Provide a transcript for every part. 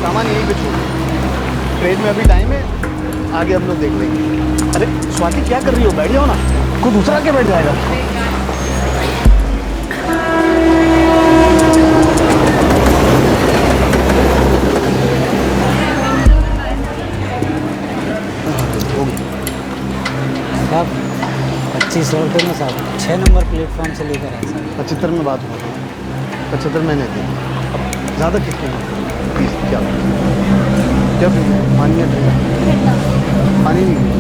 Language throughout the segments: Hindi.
सामान यहीं पे छोड़, ट्रेन में अभी टाइम है, आगे हम लोग देख लेंगे। अरे स्वाति क्या कर रही हो, बैठ जाओ ना, कोई दूसरा के बैठ जाएगा। साहब 2500 रुपये में साहब 6 नंबर प्लेटफॉर्म से लेकर आए साहब। 75 में बात हो रहा है, 75 मैंने दी, अब ज़्यादा कितने प्लीज़ क्या क्या पानी है, पानी नहीं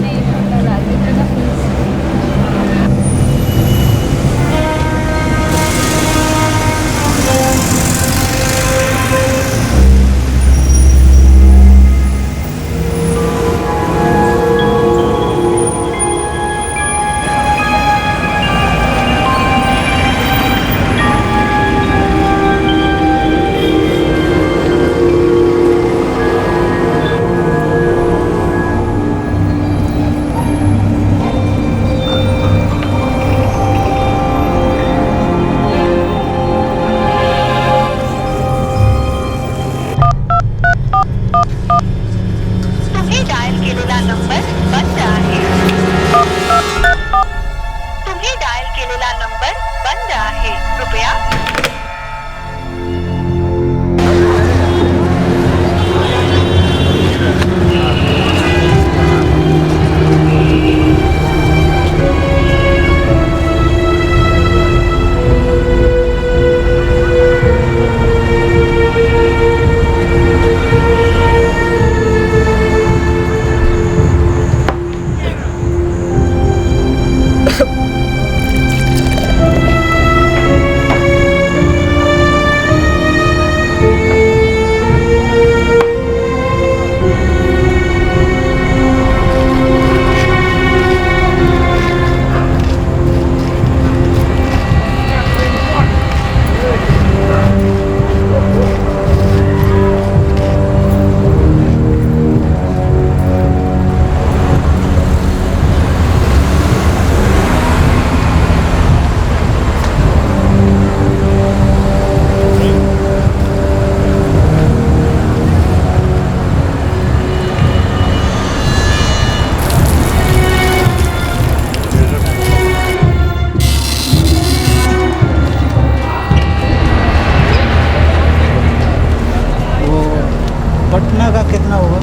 पटना का कितना होगा?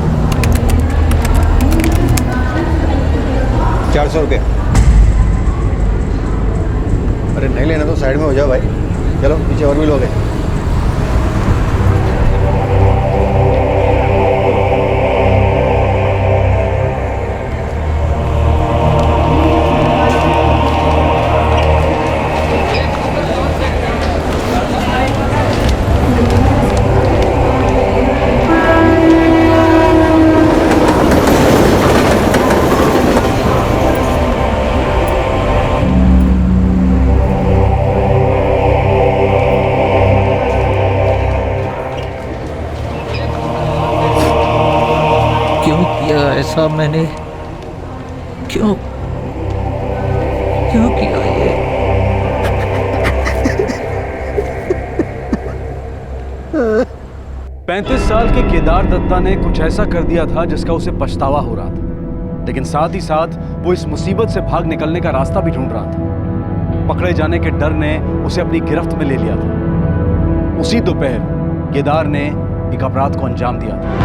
400 रुपये। अरे नहीं लेना तो साइड में हो जाओ भाई, चलो पीछे और भी लोग हैं। ऐसा मैंने क्यों किया ये? पैंतीस साल के केदार दत्ता ने कुछ ऐसा कर दिया था जिसका उसे पछतावा हो रहा था, लेकिन साथ ही साथ वो इस मुसीबत से भाग निकलने का रास्ता भी ढूंढ रहा था। पकड़े जाने के डर ने उसे अपनी गिरफ्त में ले लिया था। उसी दोपहर केदार ने एक अपराध को अंजाम दिया था।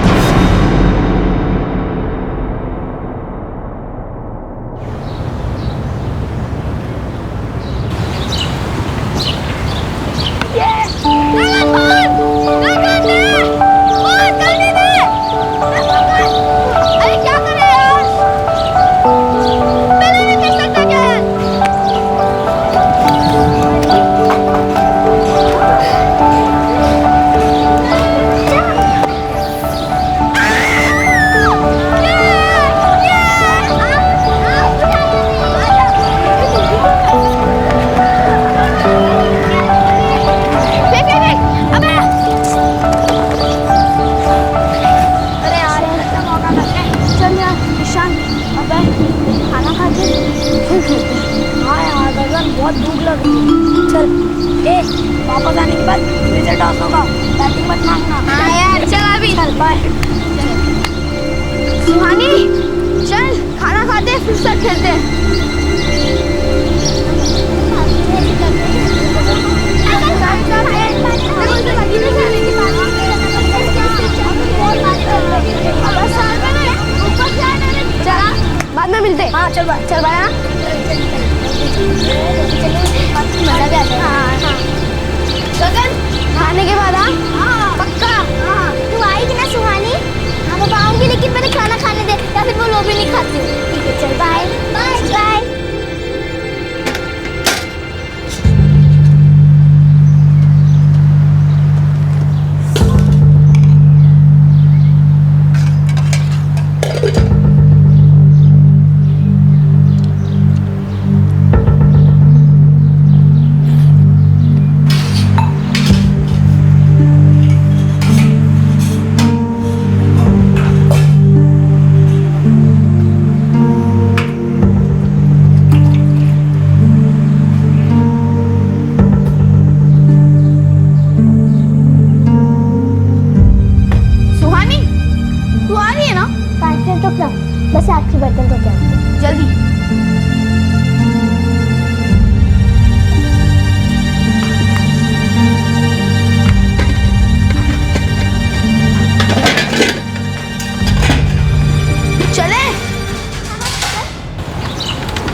फिर से खेलते हैं। बाद में मिलते। हाँ चल भाई, चल भाई। मजा भी आता है। गगन खाने के बाद हाँ पक्का। तू आएगी ना सुहानी? हाँ मैं आऊंगी, लेकिन मैंने खाना खाने दे, या फिर वो भी नहीं खाती हूँ। ठीक है चल बाय बाय बाय। बस आखिरी बर्तन तो क्या जल्दी। चले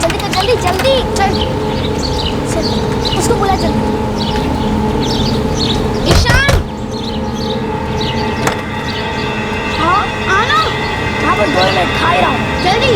जल्दी कर, जल्दी जल्दी चल। उसको बुला जल्दी। ईशान हाँ आना। हाँ बस 2 मिनट खा ही रहा हूँ, जल्दी।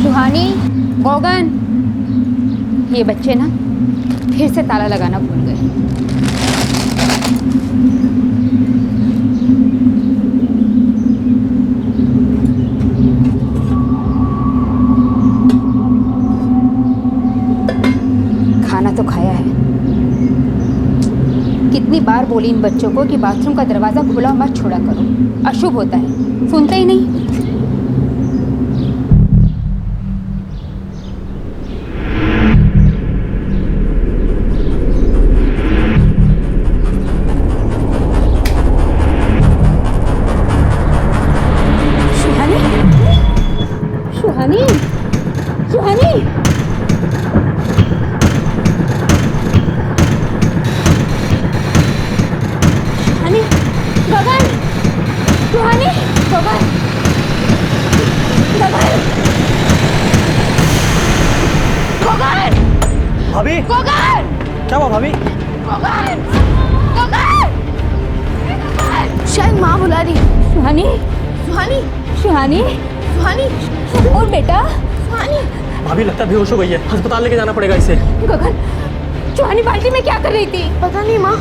सुहानी, गोगन, ये बच्चे ना फिर से ताला लगाना भूल गए। खाना तो खाया है। कितनी बार बोली इन बच्चों को कि बाथरूम का दरवाजा खुला मत छोड़ा करो, अशुभ होता है। सुनते ही नहीं। सुहानी, सुहानी, सुहानी, गगन, सुहानी, गगन, गगन, गगन, भाभी गगन, क्या हुआ भाभी? गगन, गगन, शायद माँ बुला रही। सुहानी, सुहानी, सुहानी, सुहानी, और बेटा, सुहानी। भाभी लगता है बेहोश हो गई है, अस्पताल लेके जाना पड़ेगा इसे। गगन, सुहानी बाल्टी में क्या कर रही थी? पता नहीं माँ।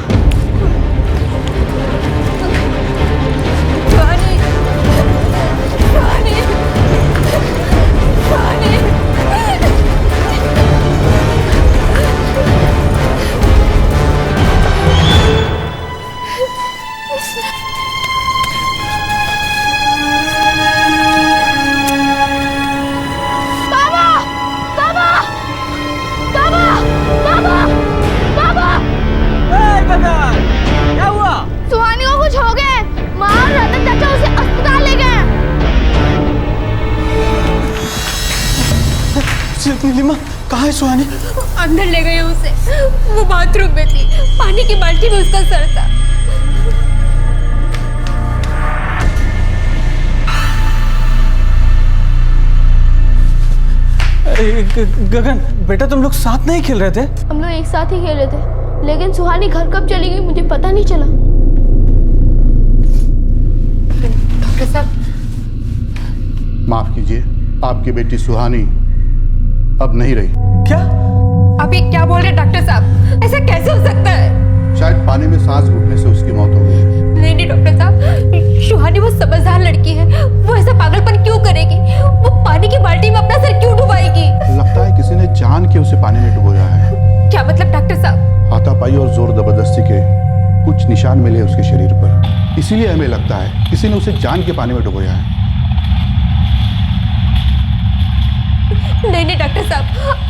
सुहानी, सुहानी, सुहानी, क्या हुआ? सुहानी को कुछ हो गया। माँ और रतन चाचा उसे अस्पताल ले गए। नीलिमा, कहाँ है सुहानी? अंदर ले गए उसे। वो बाथरूम में थी, पानी की बाल्टी में उसका सर था। गगन बेटा, तुम लोग साथ नहीं खेल रहे थे? हम लोग एक साथ ही खेले थे, लेकिन सुहानी घर कब चली गई मुझे पता नहीं चला। डॉक्टर साहब, माफ कीजिए, आपकी बेटी सुहानी अब नहीं रही। क्या? आप ये क्या बोल रहे हैं डॉक्टर साहब? ऐसा कैसे हो सकता है? शायद पानी में सांस घुटने से उसकी मौत हो गई। नहीं नहीं डॉक्टर साहब, सुहानी वो समझदार लड़की है, वो ऐसा पागलपन क्यों करेगी? वो पानी की बाल्टी में अपना सर क्यों डुबाएगी? लगता है किसी ने जान के उसे पानी में डुबोया है। क्या मतलब डॉक्टर साहब? हाथापाई और जोर जबरदस्ती के कुछ निशान मिले उसके शरीर पर, इसीलिए हमें लगता है किसी ने उसे जान के पानी में डुबोया है। नहीं नहीं डॉक्टर साहब,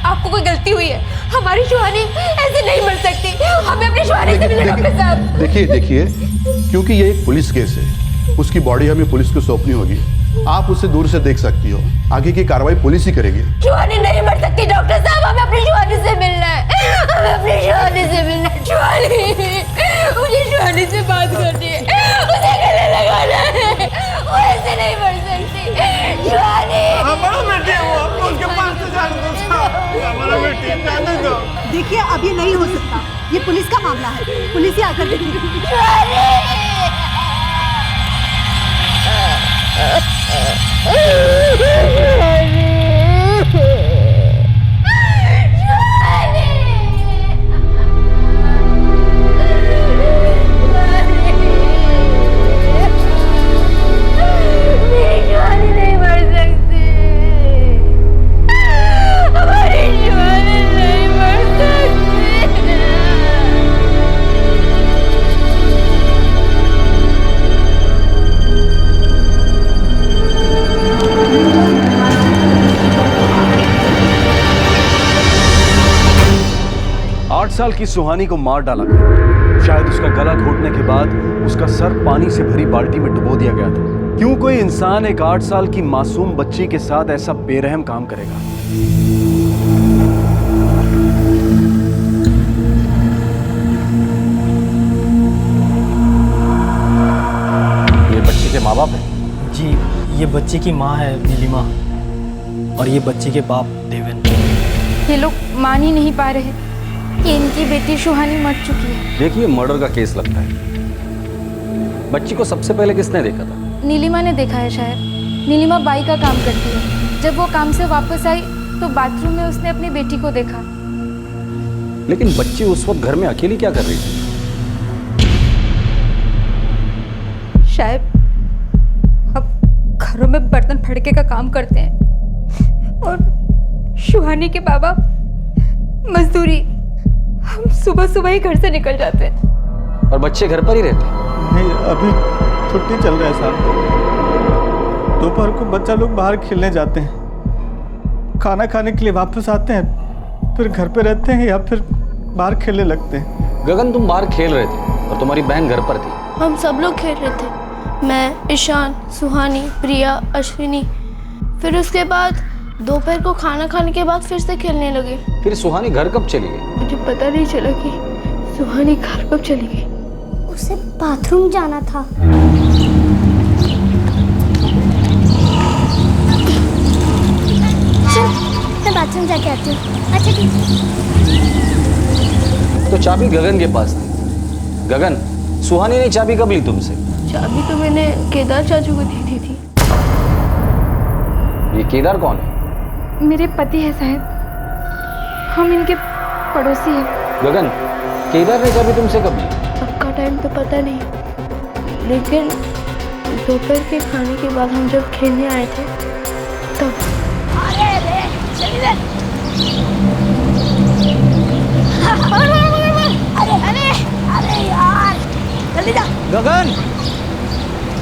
आपको कोई गलती हुई है। हमारी सुहानी ऐसे नहीं मर सकती। हमें अपनी सुहानी से मिलना डॉक्टर साहब। देखिए, क्योंकि ये एक पुलिस केस है, उसकी बॉडी हमें पुलिस को सौंपनी होगी। आप उसे दूर से देख सकती हो, आगे की कार्रवाई पुलिस ही करेगी। सुहानी नहीं मर सकती डॉक्टर साहब, हमें अपनी सुहानी से मिलना है। हमें अपनी सुहानी से मिलना है। सुहानी, मुझे सुहानी से बात करनी है, उसे गले लगाना है। वो ऐसे नहीं मर सकती। सुहानी हमारा बेटे वो, आपको उसके पास से जाने दो साहब। हमारा बेटे जाने दो। देखिए अब ये नहीं हो सकता, ये पुलिस का मामला है, पुलिस ही आकर देखेगी। नहीं मर सकती। हमारी सुहानी नहीं मर सकती। 8 साल की सुहानी को मार डाला गया। शायद उसका गला घोटने के बाद उसका सर पानी से भरी बाल्टी में डुबो दिया गया था। क्यों कोई इंसान एक 8 साल की मासूम बच्ची के साथ ऐसा बेरहम काम करेगा? ये बच्ची के माँ बाप है? जी, ये बच्चे की माँ है नीलिमा, और ये बच्चे के बाप देवेन। ये लोग मान ही नहीं पा रहे कि इनकी बेटी सुहानी मर चुकी है। देखिए, मर्डर का केस लगता है। बच्ची को सबसे पहले किसने देखा था? नीलिमा ने देखा है शायद। नीलिमा बाई का काम करती है। जब वो काम से वापस आई तो बाथरूम में उसने अपनी बेटी को देखा। लेकिन बच्ची उस वक्त घर में अकेली क्या कर रही थी? शायद अब घरों में बर्तन फड़के का काम करते हैं और सुहानी के बाबा मजदूरी। हम सुबह सुबह ही घर से निकल जाते हैं। और बच्चे घर पर ही रहते हैं? नहीं, अभी छुट्टी चल रहा है साहब। दोपहर को बच्चा लोग बाहर खेलने जाते हैं, खाना खाने के लिए वापस आते हैं, फिर घर पे रहते हैं या फिर बाहर खेलने लगते हैं। गगन, तुम बाहर खेल रहे थे और तुम्हारी बहन घर पर थी। हम सब लोग खेल रहे थे, मैं, ईशान, सुहानी, प्रिया, अश्विनी। फिर उसके बाद दोपहर को खाना खाने के बाद फिर से खेलने लगे। फिर सुहानी घर कब चली गई? मुझे पता नहीं चला कि सुहानी घर कब चली गई। उसे बाथरूम जाना था। चल, मैं बाथरूम जाके आती हूँ। अच्छा ठीक है। तो चाबी गगन के पास थी। गगन, सुहानी ने चाबी कब ली तुमसे? चाबी तो मैंने केदार चाचू को दी थी। ये केदार कौन है? मेरे पति है साहब, हम इनके पड़ोसी हैं। गगन, केदार ने चाबी तुमसे कब ली? पक्का टाइम तो पता नहीं, लेकिन दोपहर के खाने के बाद हम जब खेलने आए थे तब। अरे यार, जल्दी जा। गगन,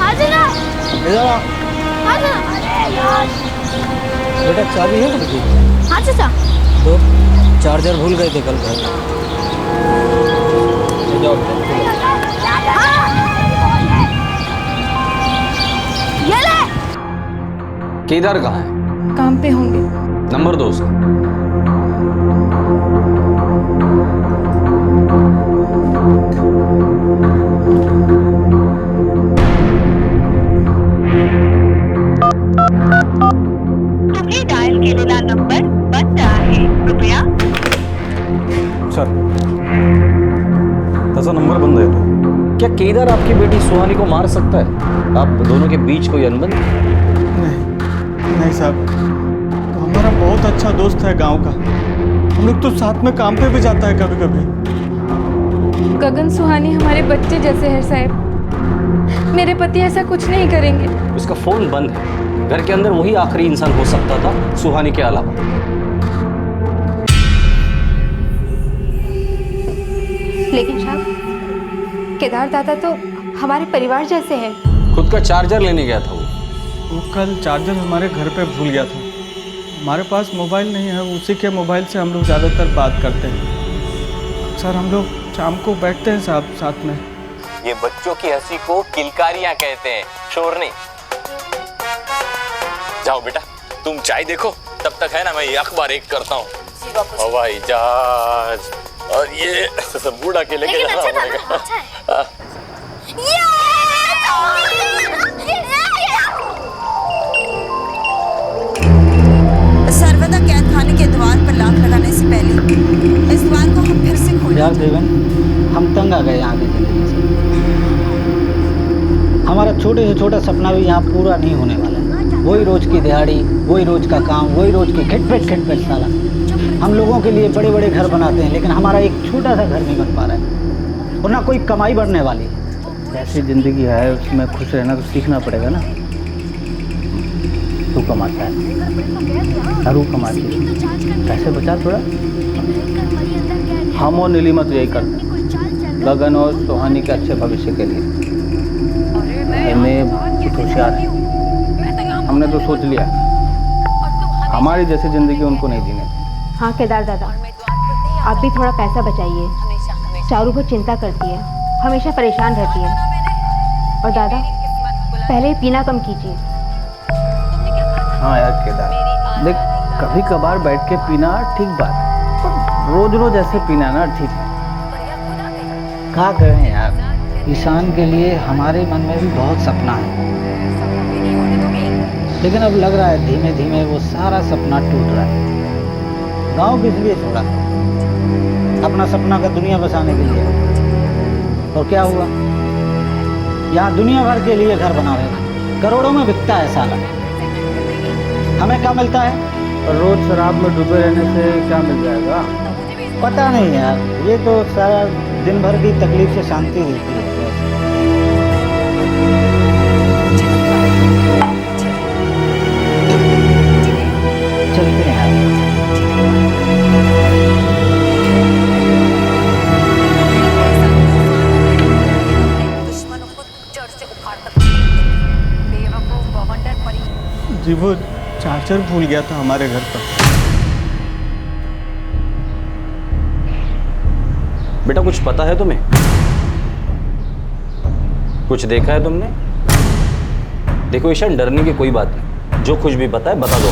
आ जाना। इधर आ। आ जाना। अरे यार। बेटा, चाबी है ना? हाँ चाचा। तो चार्जर भूल गए थे कल घर। ये ले। केदार कहाँ है? काम पे होंगे। नंबर दो उसका। तुम्ही डायल केलेला नंबर बंद आहे, कृपया। सर, तसा नंबर बंद है तो क्या केदार आपकी बेटी सुहानी को मार सकता है? आप दोनों के बीच कोई अनबन? नहीं साहब, हमारा बहुत अच्छा दोस्त है गांव का। हम लोग तो साथ में काम पे भी जाता है कभी कभी। गगन सुहानी हमारे बच्चे जैसे हैं साहब। मेरे पति ऐसा कुछ नहीं करेंगे। उसका फोन बंद है। घर के अंदर वही आखिरी इंसान हो सकता था सुहानी के अलावा। लेकिन साहब, केदार दादा तो हमारे परिवार जैसे हैं। खुद का चार्जर लेने गया था वो कल चार्जर हमारे घर पे भूल गया था। हमारे पास मोबाइल नहीं है, उसी के मोबाइल से हम लोग ज़्यादातर बात करते हैं। सर हम लोग शाम को बैठते हैं साहब साथ में। ये बच्चों की हंसी को किलकारियां कहते हैं, शोर नहीं। जाओ बेटा तुम चाय देखो, तब तक है ना मैं ये अखबार एक करता हूँ। हवाई जहाज और ये बूढ़ा के लेके जाना पड़ेगा। सर्वदा कैद खाने के द्वार पर लात लगाने से पहले इस द्वार को हम फिर से खोलें। यार देवन, हम तंग आ गए यहाँ की जिंदगी से। हमारा छोटे से छोटा सपना भी यहाँ पूरा नहीं होने वाला है। वही रोज की दिहाड़ी, वही रोज का काम, वही रोज की खिटपिट साला। हम लोगों के लिए बड़े बड़े घर बनाते हैं, लेकिन हमारा एक छोटा सा घर नहीं बन पा रहा है और ना कोई कमाई बढ़ने वाली है। जैसी जिंदगी है उसमें खुश रहना तो सीखना पड़ेगा ना। तू कमाता है, हरू कमाती है, पैसे बचा थोड़ा। हम और नीलिमा तो यही करते हैं, गगन और सुहानी के अच्छे भविष्य के लिए। कुछ होशियार है, हमने तो सोच लिया हमारी जैसी जिंदगी उनको नहीं जीने। हाँ केदार दादा, आप भी थोड़ा पैसा बचाइए। चारू बहुत चिंता करती है, हमेशा परेशान रहती है। और दादा पहले पीना कम कीजिए। हाँ यार केदार, देख कभी कभार बैठ के पीना ठीक बात है, रोज रोज ऐसे पीना ना ठीक है। क्या करें यार, ईशान के लिए हमारे मन में भी बहुत सपना है, लेकिन अब लग रहा है धीमे धीमे वो सारा सपना टूट रहा है। गांव किस लिए छोड़ा? अपना सपना का दुनिया बसाने के लिए। और क्या हुआ? यहाँ दुनिया भर के लिए घर बना रहे, करोड़ों में बिकता है साला। हमें क्या मिलता है? रोज शराब में डूबे रहने से क्या मिल जाएगा? पता नहीं यार, ये तो सारा दिन भर की तकलीफ से शांति देती है। चलते हैं यार। जी वो चार्जर भूल गया था हमारे घर पर। बेटा कुछ पता है तुम्हें? कुछ देखा है तुमने? देखो ईशान, डरने की कोई बात नहीं, जो कुछ भी पता है बता दो।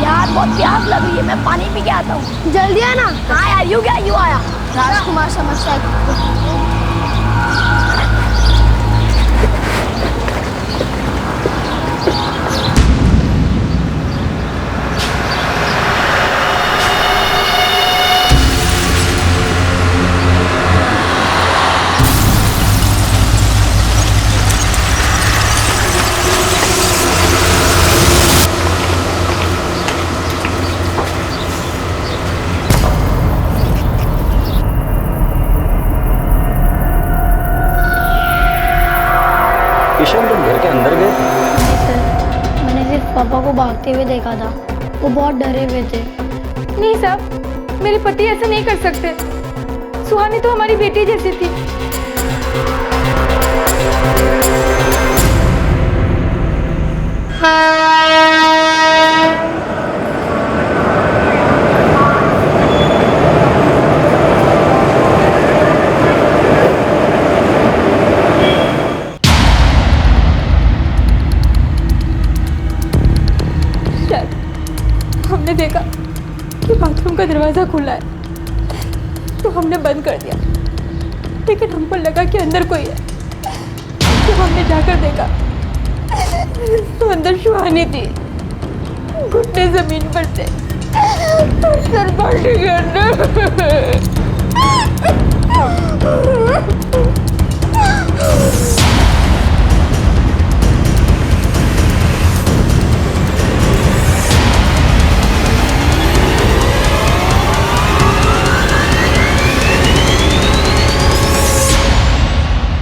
यार बहुत प्यास लग रही है, मैं पानी पी के आता हूँ। जल्दी आना। हाँ यार, यू क्या यू आया। राजकुमार समझता है। ईशान तुम घर के अंदर गए? नहीं सर, मैंने सिर्फ पापा को भागते हुए देखा था, वो बहुत डरे हुए थे। नहीं साहब, मेरे पति ऐसा नहीं कर सकते। सुहानी तो हमारी बेटी जैसी थी। हमने देखा कि बाथरूम का दरवाजा खुला है, तो हमने बंद कर दिया, लेकिन हमको लगा कि अंदर कोई है। जब हमने जाकर देखा तो अंदर सुहानी थी, घुटने जमीन पर थे, सर पाटी के अंदर।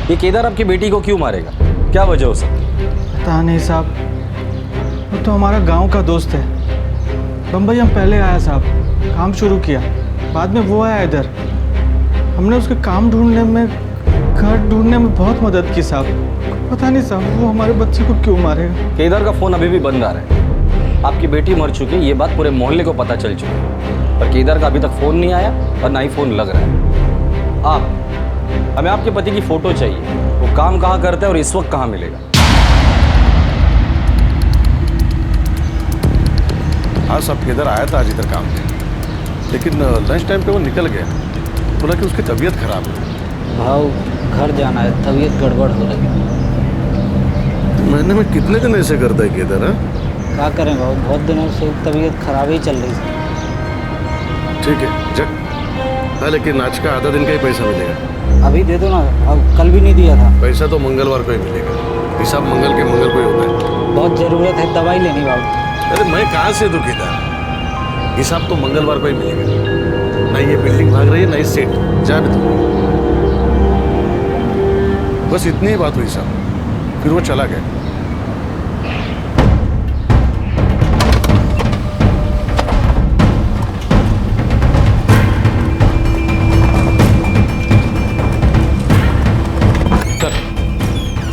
ये केदार आपकी बेटी को क्यों मारेगा? क्या वजह हो सकती? पता नहीं साहब, वो तो हमारा गांव का दोस्त है। बम्बई हम पहले आया साहब, काम शुरू किया, बाद में वो आया इधर। हमने उसके काम ढूंढने में, घर ढूंढने में बहुत मदद की साहब। पता नहीं साहब वो हमारे बच्चे को क्यों मारेगा। केदार का फोन अभी भी बंद आ रहा है। आपकी बेटी मर चुकी है, ये बात पूरे मोहल्ले को पता चल चुकी है, पर केदार का अभी तक फोन नहीं आया और ना ही फोन लग रहा है। हमें आपके पति की फोटो चाहिए। वो काम कहाँ करता है और इस वक्त कहाँ मिलेगा? हाँ साहब, केदार आया था आज इधर काम पे, लेकिन लंच टाइम पे वो निकल गया। बोला कि उसकी तबीयत खराब है। भाव घर जाना है, तबीयत गड़बड़ हो रही है। महीने में कितने दिन ऐसे करता है केदार? क्या करें भाव, बहुत दिनों से तबीयत खराब ही चल रही है। ठीक है जग। हाँ, लेकिन आज का आधा दिन का ही पैसा मिलेगा। अभी दे दो ना, अब कल भी नहीं दिया था। पैसा तो मंगलवार को ही मिलेगा, हिसाब मंगल के मंगल को ही होता है। बहुत ज़रूरत है, दवाई लेनी बाबू। अरे मैं कहाँ से दूँ केदार, हिसाब तो मंगलवार को ही मिलेगा। ना ये बिल्डिंग भाग रही है ना ही सेट, जा भी तू। बस इतनी ही बात हुई साहब, फिर वो चला गया।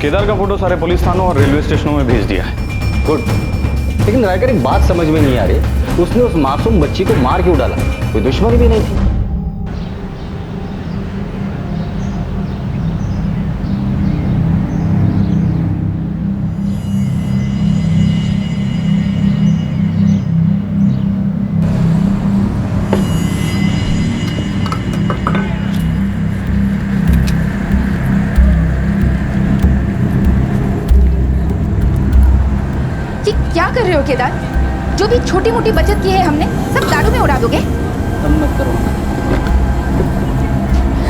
केदार का फोटो सारे पुलिस थानों और रेलवे स्टेशनों में भेज दिया है। गुड। लेकिन रायकर एक बात समझ में नहीं आ रही, उसने उस मासूम बच्ची को मार क्यों डाला? कोई दुश्मनी भी नहीं थी। क्या कर रहे हो केदार? जो भी छोटी मोटी बचत की है हमने, सब दारू में उड़ा दोगे? कम मत करो।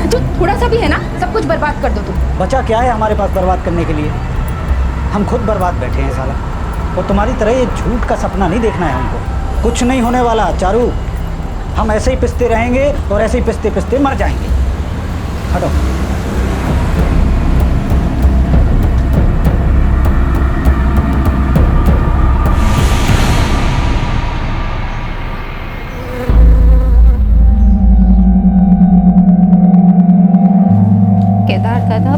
जो थोड़ा सा भी है ना, सब कुछ बर्बाद कर दो तुम। बचा क्या है हमारे पास बर्बाद करने के लिए? हम खुद बर्बाद बैठे हैं साला। और तुम्हारी तरह ये झूठ का सपना नहीं देखना है हमको। कुछ नहीं होने वाला चारू, हम ऐसे ही पिसते रहेंगे और ऐसे ही पिसते पिसते मर जाएंगे। हटो। दादा,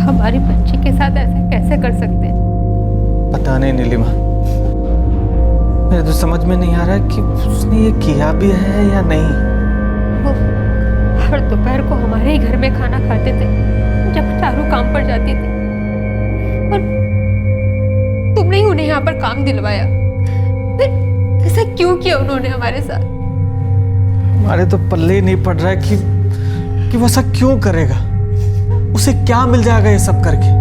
हमारी बच्ची के साथ ऐसा कैसे कर सकते हैं? पता नहीं नीलिमा, मेरे तो समझ में नहीं आ रहा है कि उसने ये किया भी है या नहीं। वो हर दोपहर को हमारे ही घर में खाना खाते थे जब चारू काम पर जाती थी, और तुमने ही उन्हें यहाँ पर काम दिलवाया। फिर ऐसा क्यों किया उन्होंने हमारे साथ? हमारे तो पल्ले ही नहीं पड़ रहा है कि वो ऐसा क्यों करेगा। उसे क्या मिल जाएगा ये सब करके?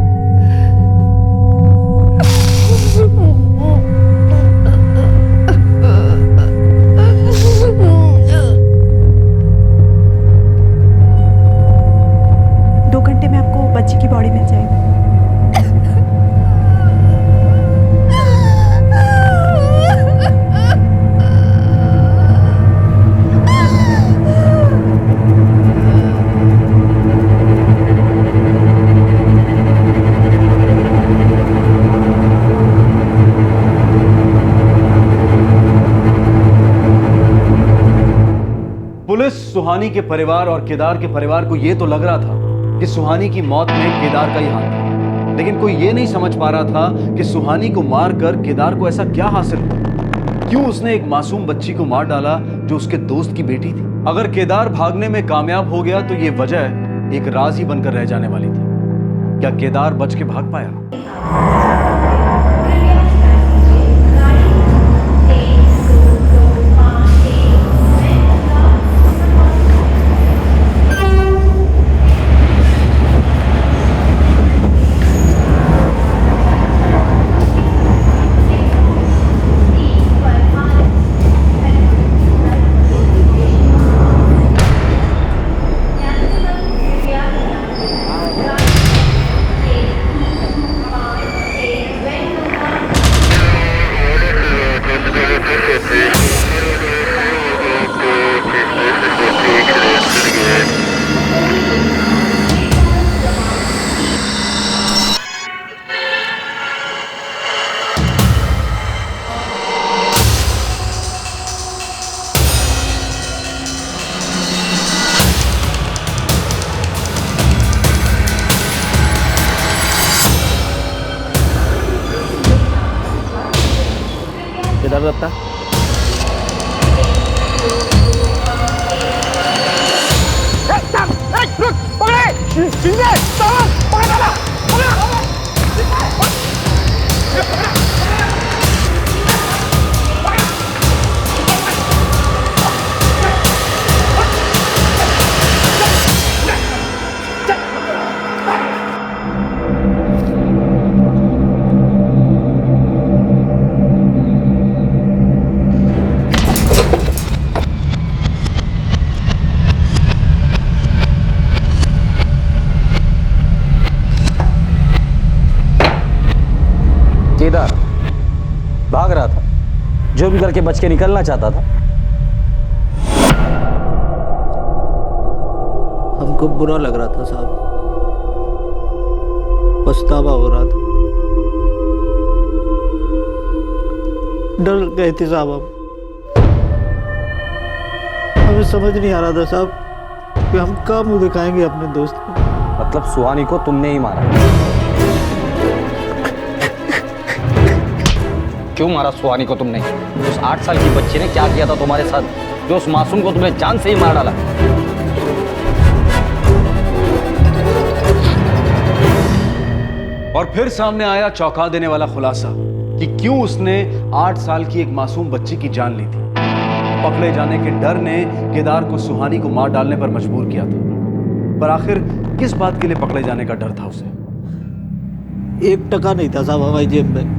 सुहानी के परिवार और केदार के परिवार को यह तो लग रहा था कि सुहानी की मौत में केदार का ही हाथ था, लेकिन कोई यह नहीं समझ पा रहा था कि सुहानी को मारकर केदार को ऐसा क्या हासिल हुआ। क्यों उसने एक मासूम बच्ची को मार डाला जो उसके दोस्त की बेटी थी? अगर केदार भागने में कामयाब हो गया तो यह वजह एक राज ही बनकर रह जाने वाली थी। क्या केदार बच के भाग पाया? दार दत्ता। केदार भाग रहा था, जो भी करके बच के निकलना चाहता था। हमको बुरा लग रहा था साहब, पछतावा हो रहा था, डर गए थे साहब। हमें समझ नहीं आ रहा था साहब कि हम कहाँ मुंह दिखाएंगे अपने दोस्त को। मतलब सुहानी को तुमने ही मारा? क्यों मारा सुहानी को तुमने? उस 8 साल की बच्ची ने क्या किया था तुम्हारे साथ, जो उस मासूम को तुमने जान से ही मार डाला? और फिर सामने आया चौंका देने वाला खुलासा कि क्यों उसने 8 साल की एक मासूम बच्ची की जान ली थी। पकड़े जाने के डर ने केदार को सुहानी को मार डालने पर मजबूर किया था। पर आखिर किस बात के लिए पकड़े जाने का डर था उसे? 1 टका नहीं था साहब हमारी जेब में।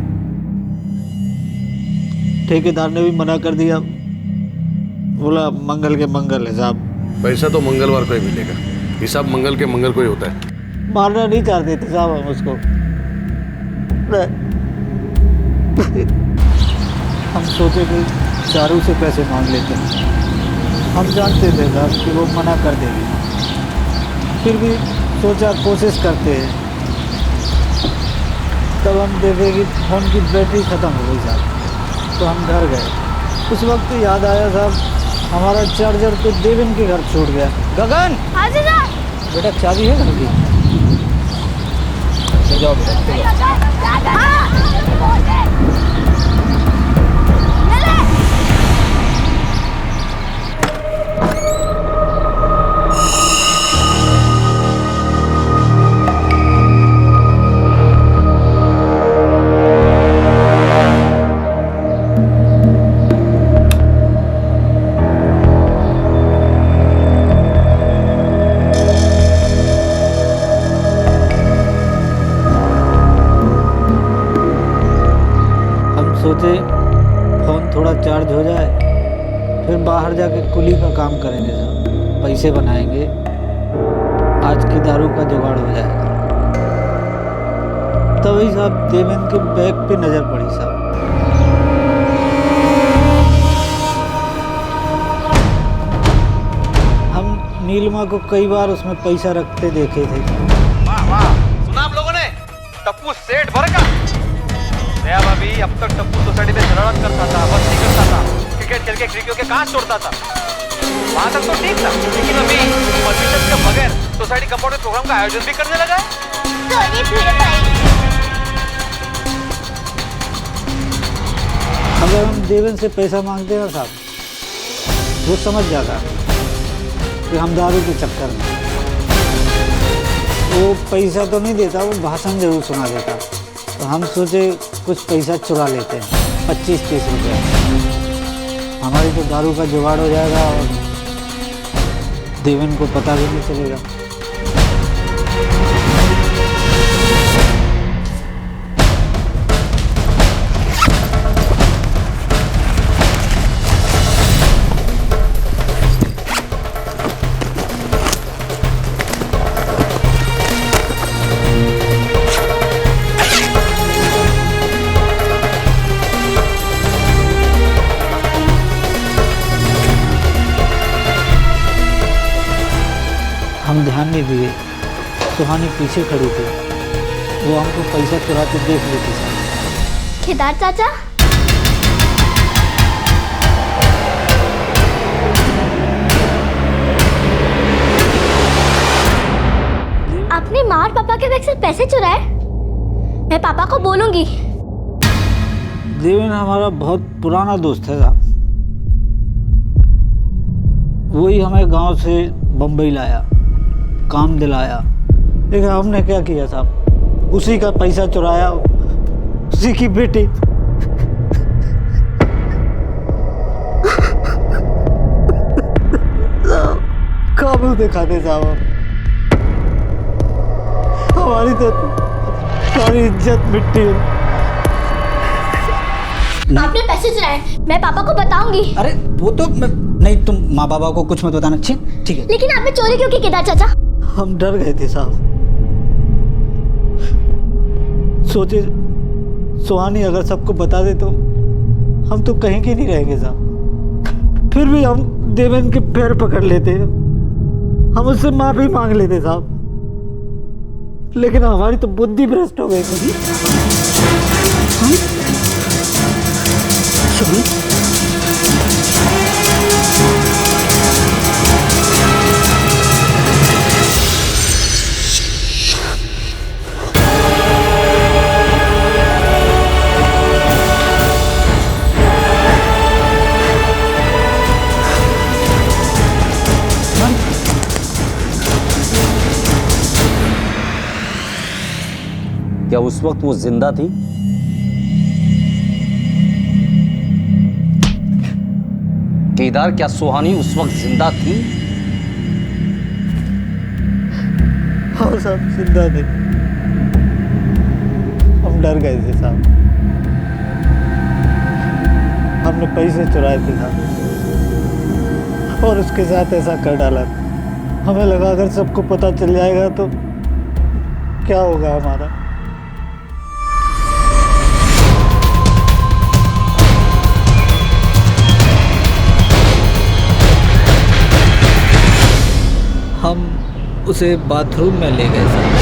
ठेकेदार ने भी मना कर दिया, बोला मंगल के मंगल है साहब। पैसा तो मंगलवार को ही मिलेगा, हिसाब मंगल के मंगल को ही होता है। मारना नहीं चाहते थे साहब हम उसको। हम सोचे कि चारू से पैसे मांग लेते हैं, हम जानते थे साहब कि वो मना कर देगी, फिर भी सोचा कोशिश करते हैं। तब हम देखे कि फ़ोन की बैटरी ख़त्म हो गई साहब, तो हम घर गए। उस वक्त याद आया साहब, हमारा चार्जर तो देवेन के घर छूट गया। गगन, हाँ जीजा। बेटा चाबी है घर की? ले जाओ बेटा। सोचे फ़ोन थोड़ा चार्ज हो जाए, फिर बाहर जाके कुली का काम करेंगे साहब, पैसे बनाएंगे, आज की दारू का जुगाड़ हो जाएगा। तभी साहब देवेन के बैग पे नज़र पड़ी साहब। हम नीलिमा को कई बार उसमें पैसा रखते देखे थे। वाह वाह, सुना आप लोगों ने? टप्पू सेठ भर का। दया भाभी, अब तक टप्पू सोसाइटी में शरारत करता था, मस्ती करता था, क्रिकेट खेल के खिड़कियों के कांच तोड़ता था। वहां तक तो ठीक था, लेकिन अभी परमिशन के बगैर सोसाइटी कंपाउंड में प्रोग्राम का आयोजन भी करने लगा है। अगर हम देवेन से पैसा मांगते हैं साहब, वो समझ जाता कि हम दारू के चक्कर में। वो पैसा तो नहीं देता, वो भाषण जरूर सुना देता। तो हम सोचे कुछ पैसा चुरा लेते हैं, 25-30 रुपये। हमारी तो दारू का जुगाड़ हो जाएगा और देवेन को पता भी नहीं चलेगा। हम ध्यान नहीं दिए, सुहानी पीछे खड़ी थी, वो हमको पैसा चुराते देख लेती थी। केदार चाचा, आपने माँ और पापा के बैग से पैसे चुराए? मैं पापा को बोलूंगी। देवेन हमारा बहुत पुराना दोस्त है साहब। वही हमें गांव से बम्बई लाया, काम दिलाया, लेकिन हमने क्या किया साहब, उसी का पैसा चुराया, उसी की बेटी काबू दिखाते साहब। हमारी तो सारी इज्जत मिट्टी है। आपने पैसे चुराए, मैं पापा को बताऊंगी। अरे वो तो नहीं, तुम माँ बाबा को कुछ मत बताना। ठीक है। लेकिन आपने चोरी क्यों की केदार चाचा? हम डर गए थे साहब, सोचे सुहानी अगर सबको बता दे तो हम तो कहीं के नहीं रहेंगे साहब। फिर भी हम देवेन के पैर पकड़ लेते, हम उससे माफी मांग लेते साहब, लेकिन हमारी तो बुद्धि भ्रष्ट हो गई। क्या उस वक्त वो जिंदा थी? केदार, क्या सुहानी उस वक्त जिंदा थी? हाँ साहब, जिंदा थे। हम डर गए थे साहब, हमने पैसे चुराए थे साहब और उसके साथ ऐसा कर डाला। हमें लगा अगर सबको पता चल जाएगा तो क्या होगा हमारा। हम उसे बाथरूम में ले गए साहब।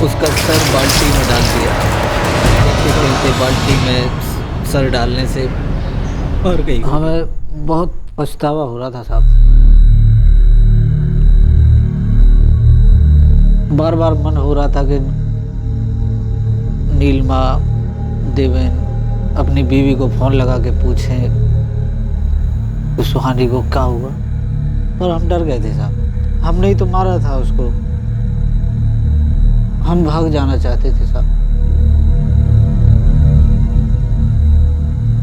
उसका सर बाल्टी में डाल दिया, चलते बाल्टी में सर डालने से मर गई। हमें बहुत पछतावा हो रहा था साहब, बार बार मन हो रहा था कि नीलिमा, देवेन अपनी बीवी को फोन लगा के पूछें कि सुहानी को क्या हुआ, पर हम डर गए थे साहब। हमने ही तो मारा था उसको, हम भाग जाना चाहते थे साहब,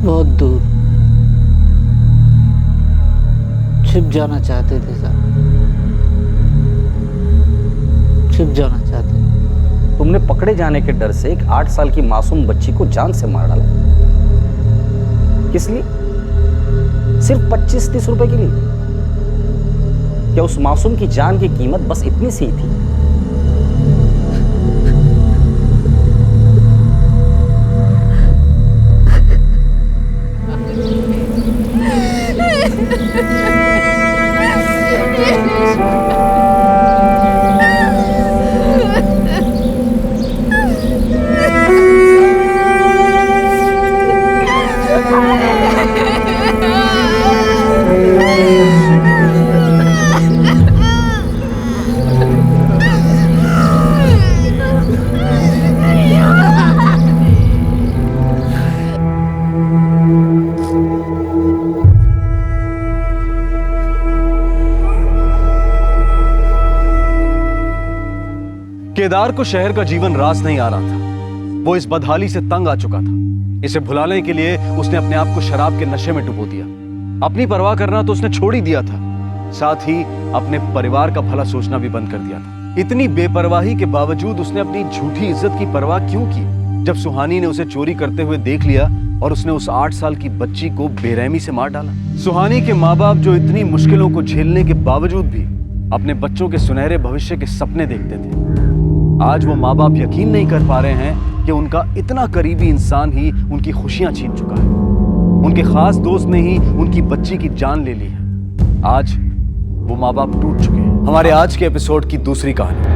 बहुत दूर छिप जाना चाहते थे साहब, छिप जाना चाहते। तुमने पकड़े जाने के डर से एक 8 साल की मासूम बच्ची को जान से मार डाला। किस लिए? सिर्फ 25-30 रुपए के लिए? क्या उस मासूम की जान की कीमत बस इतनी सी थी? केदार को शहर का जीवन रास नहीं आ रहा था। वो इस बदहाली से तंग आ चुका था। इसे भुलाने के लिए उसने अपने आप को शराब के नशे में डुबो दिया। अपनी परवाह करना तो उसने छोड़ ही दिया था, साथ ही अपने परिवार का भला सोचना भी बंद कर दिया था। इतनी बेपरवाही के बावजूद उसने अपनी झूठी इज्जत की परवाह क्यों की? जब सुहानी ने उसे चोरी करते हुए देख लिया और उसने उस 8 साल की बच्ची को बेरहमी से मार डाला। सुहानी के माँ बाप जो इतनी मुश्किलों को झेलने के बावजूद भी अपने बच्चों के सुनहरे भविष्य के सपने देखते थे, आज वो माँ बाप यकीन नहीं कर पा रहे हैं कि उनका इतना करीबी इंसान ही उनकी खुशियां छीन चुका है। उनके खास दोस्त ने ही उनकी बच्ची की जान ले ली है। आज वो माँ बाप टूट चुके हैं। हमारे आज के एपिसोड की दूसरी कहानी।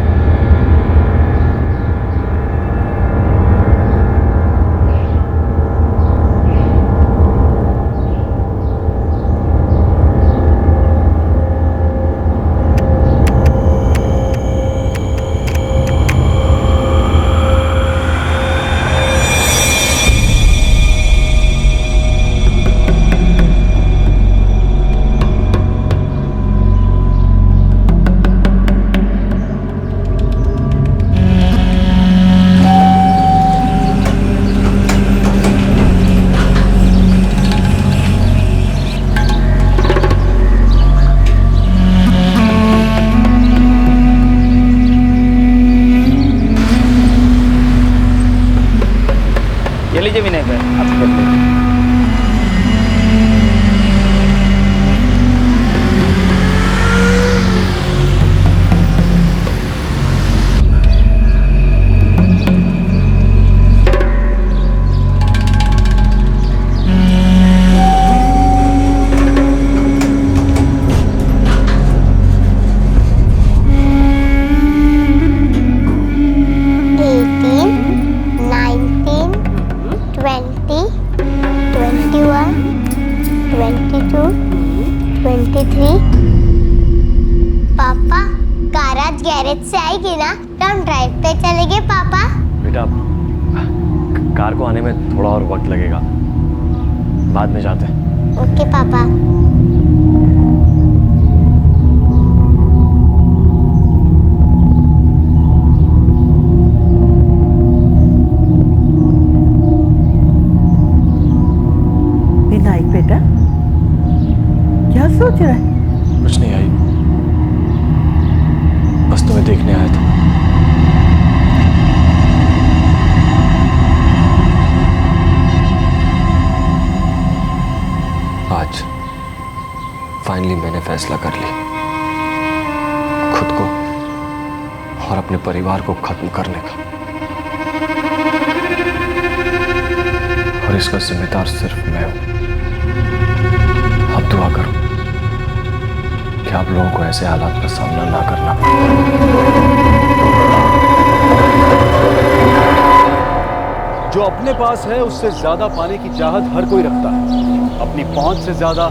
22, 23। पापा कार आज गैरेज से आएगी ना तो हम ड्राइव पे चलेंगे पापा। बेटा कार को आने में थोड़ा और वक्त लगेगा, बाद में जाते हैं। ओके पापा। विनायक बेटा क्या सोच रहा है? कुछ नहीं आई, बस तुम्हें देखने आया था। आज फाइनली मैंने फैसला कर लिया, खुद को और अपने परिवार को खत्म करने का, और इसका जिम्मेदार सिर्फ मैं हूं। अब दुआ करो कि आप लोगों को ऐसे हालात का सामना ना करना पड़े। जो अपने पास है उससे ज्यादा पाने की चाहत हर कोई रखता है, अपनी पहुंच से ज्यादा,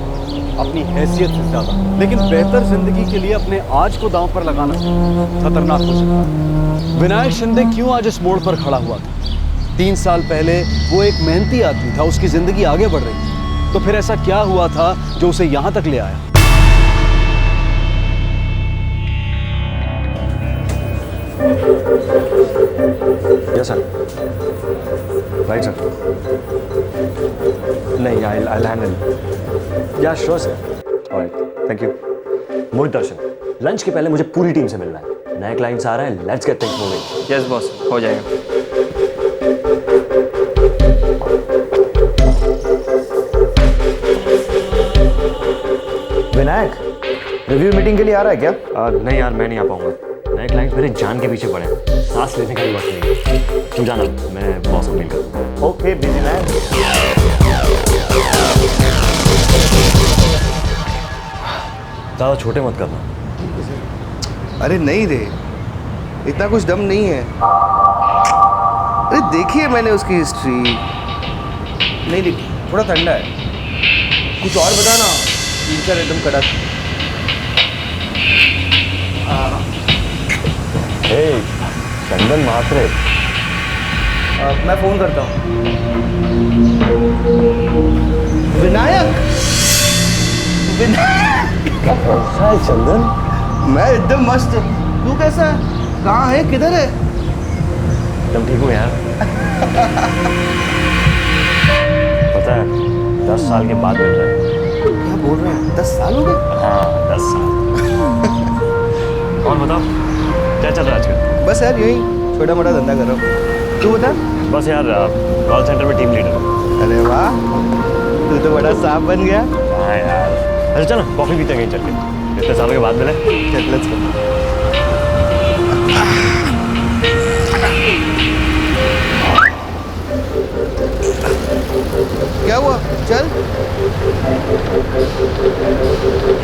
अपनी हैसियत से ज्यादा। लेकिन बेहतर जिंदगी के लिए अपने आज को दांव पर लगाना खतरनाक हो सकता है। विनायक शिंदे क्यों आज इस मोड़ पर खड़ा हुआ था? 3 साल पहले वो एक मेहनती आदमी था, उसकी जिंदगी आगे बढ़ रही थी। तो फिर ऐसा क्या हुआ था जो उसे यहां तक ले आया? Yes sir, right sir. नहीं, I'll handle। या sure sir. Alright, thank you. Mohit Darshan, lunch के पहले मुझे पूरी टीम से मिलना है। नए क्लाइंट्स आ रहे हैं, let's get things moving. Yes boss, हो जाएगा। विनायक, रिव्यू मीटिंग के लिए आ रहा है क्या? नहीं यार, मैं नहीं आ पाऊंगा। नए क्लाइंट्स मेरे जान के पीछे पड़े हैं, सांस लेने का भी वक्त नहीं है। तुम जाना, मैं बॉस को मिल कर। Okay busy man. ज़्यादा छोटे मत करना। अरे नहीं रे, इतना कुछ दम नहीं है। अरे देखिए मैंने उसकी हिस्ट्री। नहीं नहीं, थोड़ा ठंडा है। कुछ और बता ना, फ्यूचर एकदम कड़क। हे चंदन महात्रे, मैं फोन करता हूँ। विनायक, कैसा है चंदन? मैं एकदम मस्त। तू कैसा है? कहाँ है? किधर है? एकदम ठीक हूँ यार। पता है 10 साल के बाद मिल रहे हैं। क्या बोल रहे हैं? 10 साल हो गए? हाँ 10 साल। और बताओ क्या चल रहा है आजकल? बस यार यही छोटा मोटा धंधा कर रहा हूँ। तू बता? बस यार कॉल सेंटर में टीम लीडर हूँ। अरे वाह, तू तो बड़ा सांप बन गया। हाँ यार। अच्छा चलो कॉफी पीते हैं कहीं चल के, इतने सालों के बाद मिले। चल लेट्स गो। क्या हुआ? चल।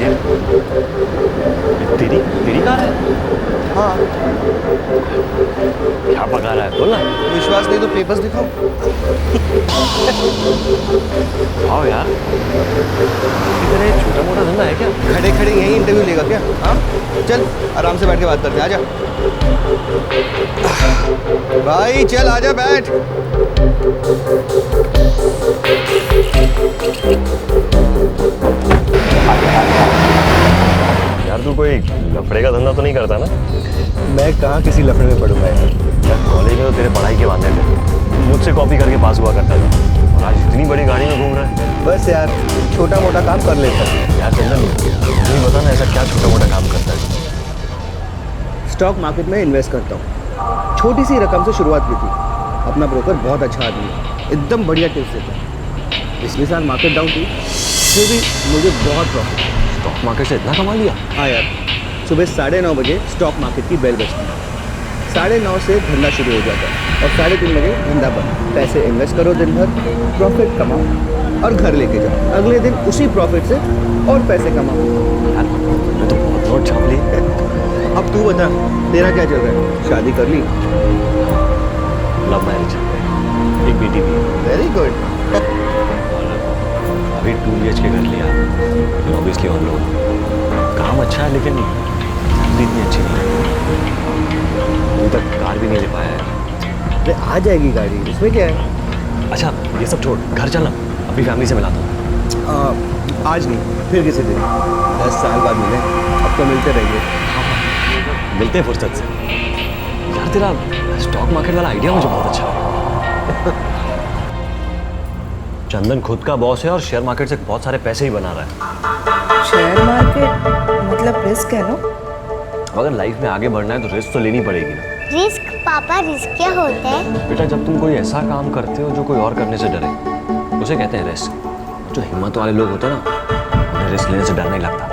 ये तेरी कार है? हाँ। क्या पका रहा है? बोल ना। विश्वास नहीं तो पेपर्स दिखाओ। आओ यार, इतने छोटा मोटा धंधा है क्या? खड़े खड़े यही इंटरव्यू लेगा क्या? हाँ चल, आराम से बैठ के बात करते हैं। आजा भाई, चल आजा, बैठ। यार तू कोई लफड़े का धंधा तो नहीं करता ना? मैं कहाँ किसी लफड़े में पढ़ूंगा यार। कॉलेज में तो तेरे पढ़ाई के वादे थे, मुझसे कॉपी करके पास हुआ करता था, और आज इतनी बड़ी गाड़ी में घूम रहा है। बस यार छोटा मोटा काम कर लेता हूँ। यार चंदन, मुझे बता ना, ऐसा क्या छोटा मोटा काम करता है? स्टॉक मार्केट में इन्वेस्ट करता हूँ। छोटी सी रकम से शुरुआत की थी। अपना ब्रोकर बहुत अच्छा आदमी है, एकदम बढ़िया टिप्स देता है। पिछले साल मार्केट डाउन थी, फिर भी मुझे बहुत प्रॉफिट। स्टॉक मार्केट से इतना कमा लिया? हाँ यार, सुबह 9:30 बजे स्टॉक मार्केट की बेल बजती है। 9:30 से धंधा शुरू हो जाता है और 3:30 बजे धंधा बंद। पैसे इन्वेस्ट करो दिन भर, प्रॉफिट कमाओ और घर लेके जाओ। अगले दिन उसी प्रॉफिट से और पैसे कमाओ। यार मैं तो बहुत नोट छाप ली। अब तू बता, तेरा क्या चल रहा है? शादी कर ली? लव मैरिज, एक बेटी भी है। Very good. अभी 2 BHK घर लिया, लेकिन ऑब्वियसली और लोग काम अच्छा है लेकिन सैलरी इतनी अच्छी नहीं है। अभी तक कार भी नहीं ले पाया है। अरे आ जाएगी गाड़ी, इसमें क्या है? अच्छा ये सब छोड़, घर चलना, अभी फैमिली से मिलाता हूँ। आज नहीं, फिर किसी दिन। 10 साल बाद मिले, अब तो मिलते रहेंगे। मिलते हैं फुर्सत से। यार तेरा स्टॉक मार्केट वाला आइडिया मुझे बहुत अच्छा है। चंदन खुद का बॉस है और शेयर मार्केट से बहुत सारे पैसे ही बना रहा है। शेयर मार्केट मतलब रिस्क है ना? अगर लाइफ में आगे बढ़ना है तो रिस्क तो लेनी पड़ेगी ना। रिस्क पापा, रिस्क क्या होता है? बेटा जब तुम कोई ऐसा काम करते हो जो कोई और करने से डरे, उसे कहते हैं रिस्क। जो हिम्मत वाले लोग होते हैं ना, उन्हें रिस्क लेने से डर नहीं लगता।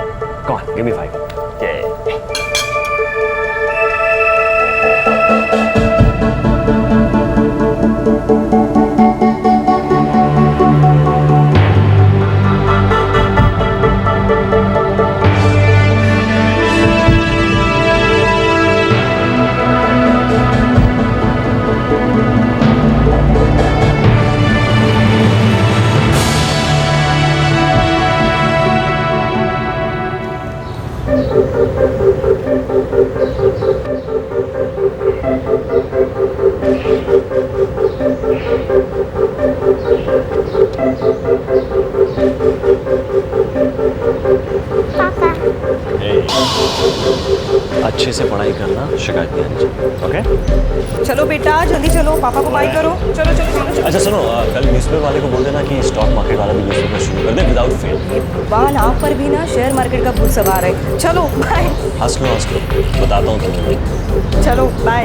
Come on, give me 5। अच्छे से पढ़ाई करना, शिकायत नहीं आनी चाहिए। ओके? चलो बेटा जल्दी चलो, पापा को बाय करो। चलो चलो चलो, चलो। अच्छा सुनो, कल न्यूज़पेपर वाले को बोल देना कि स्टॉक मार्केट वाला भी न्यूज़पेपर शुरू कर दे विदाउट फेल। भगवान आप पर भी ना शेयर मार्केट का भूत सवार है। चलो बाय। हंस लो बताता हूँ तुम्हें। चलो बाय।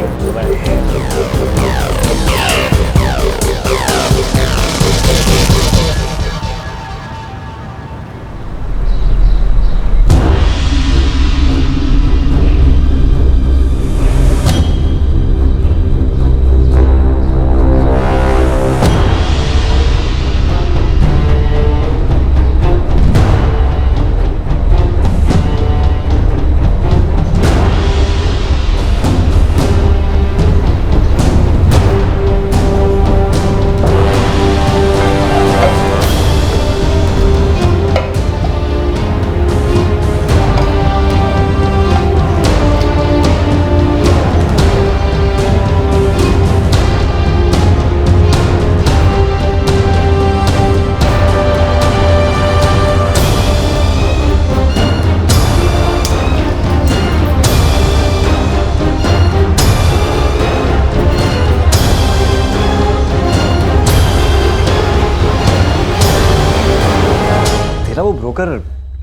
वो ब्रोकर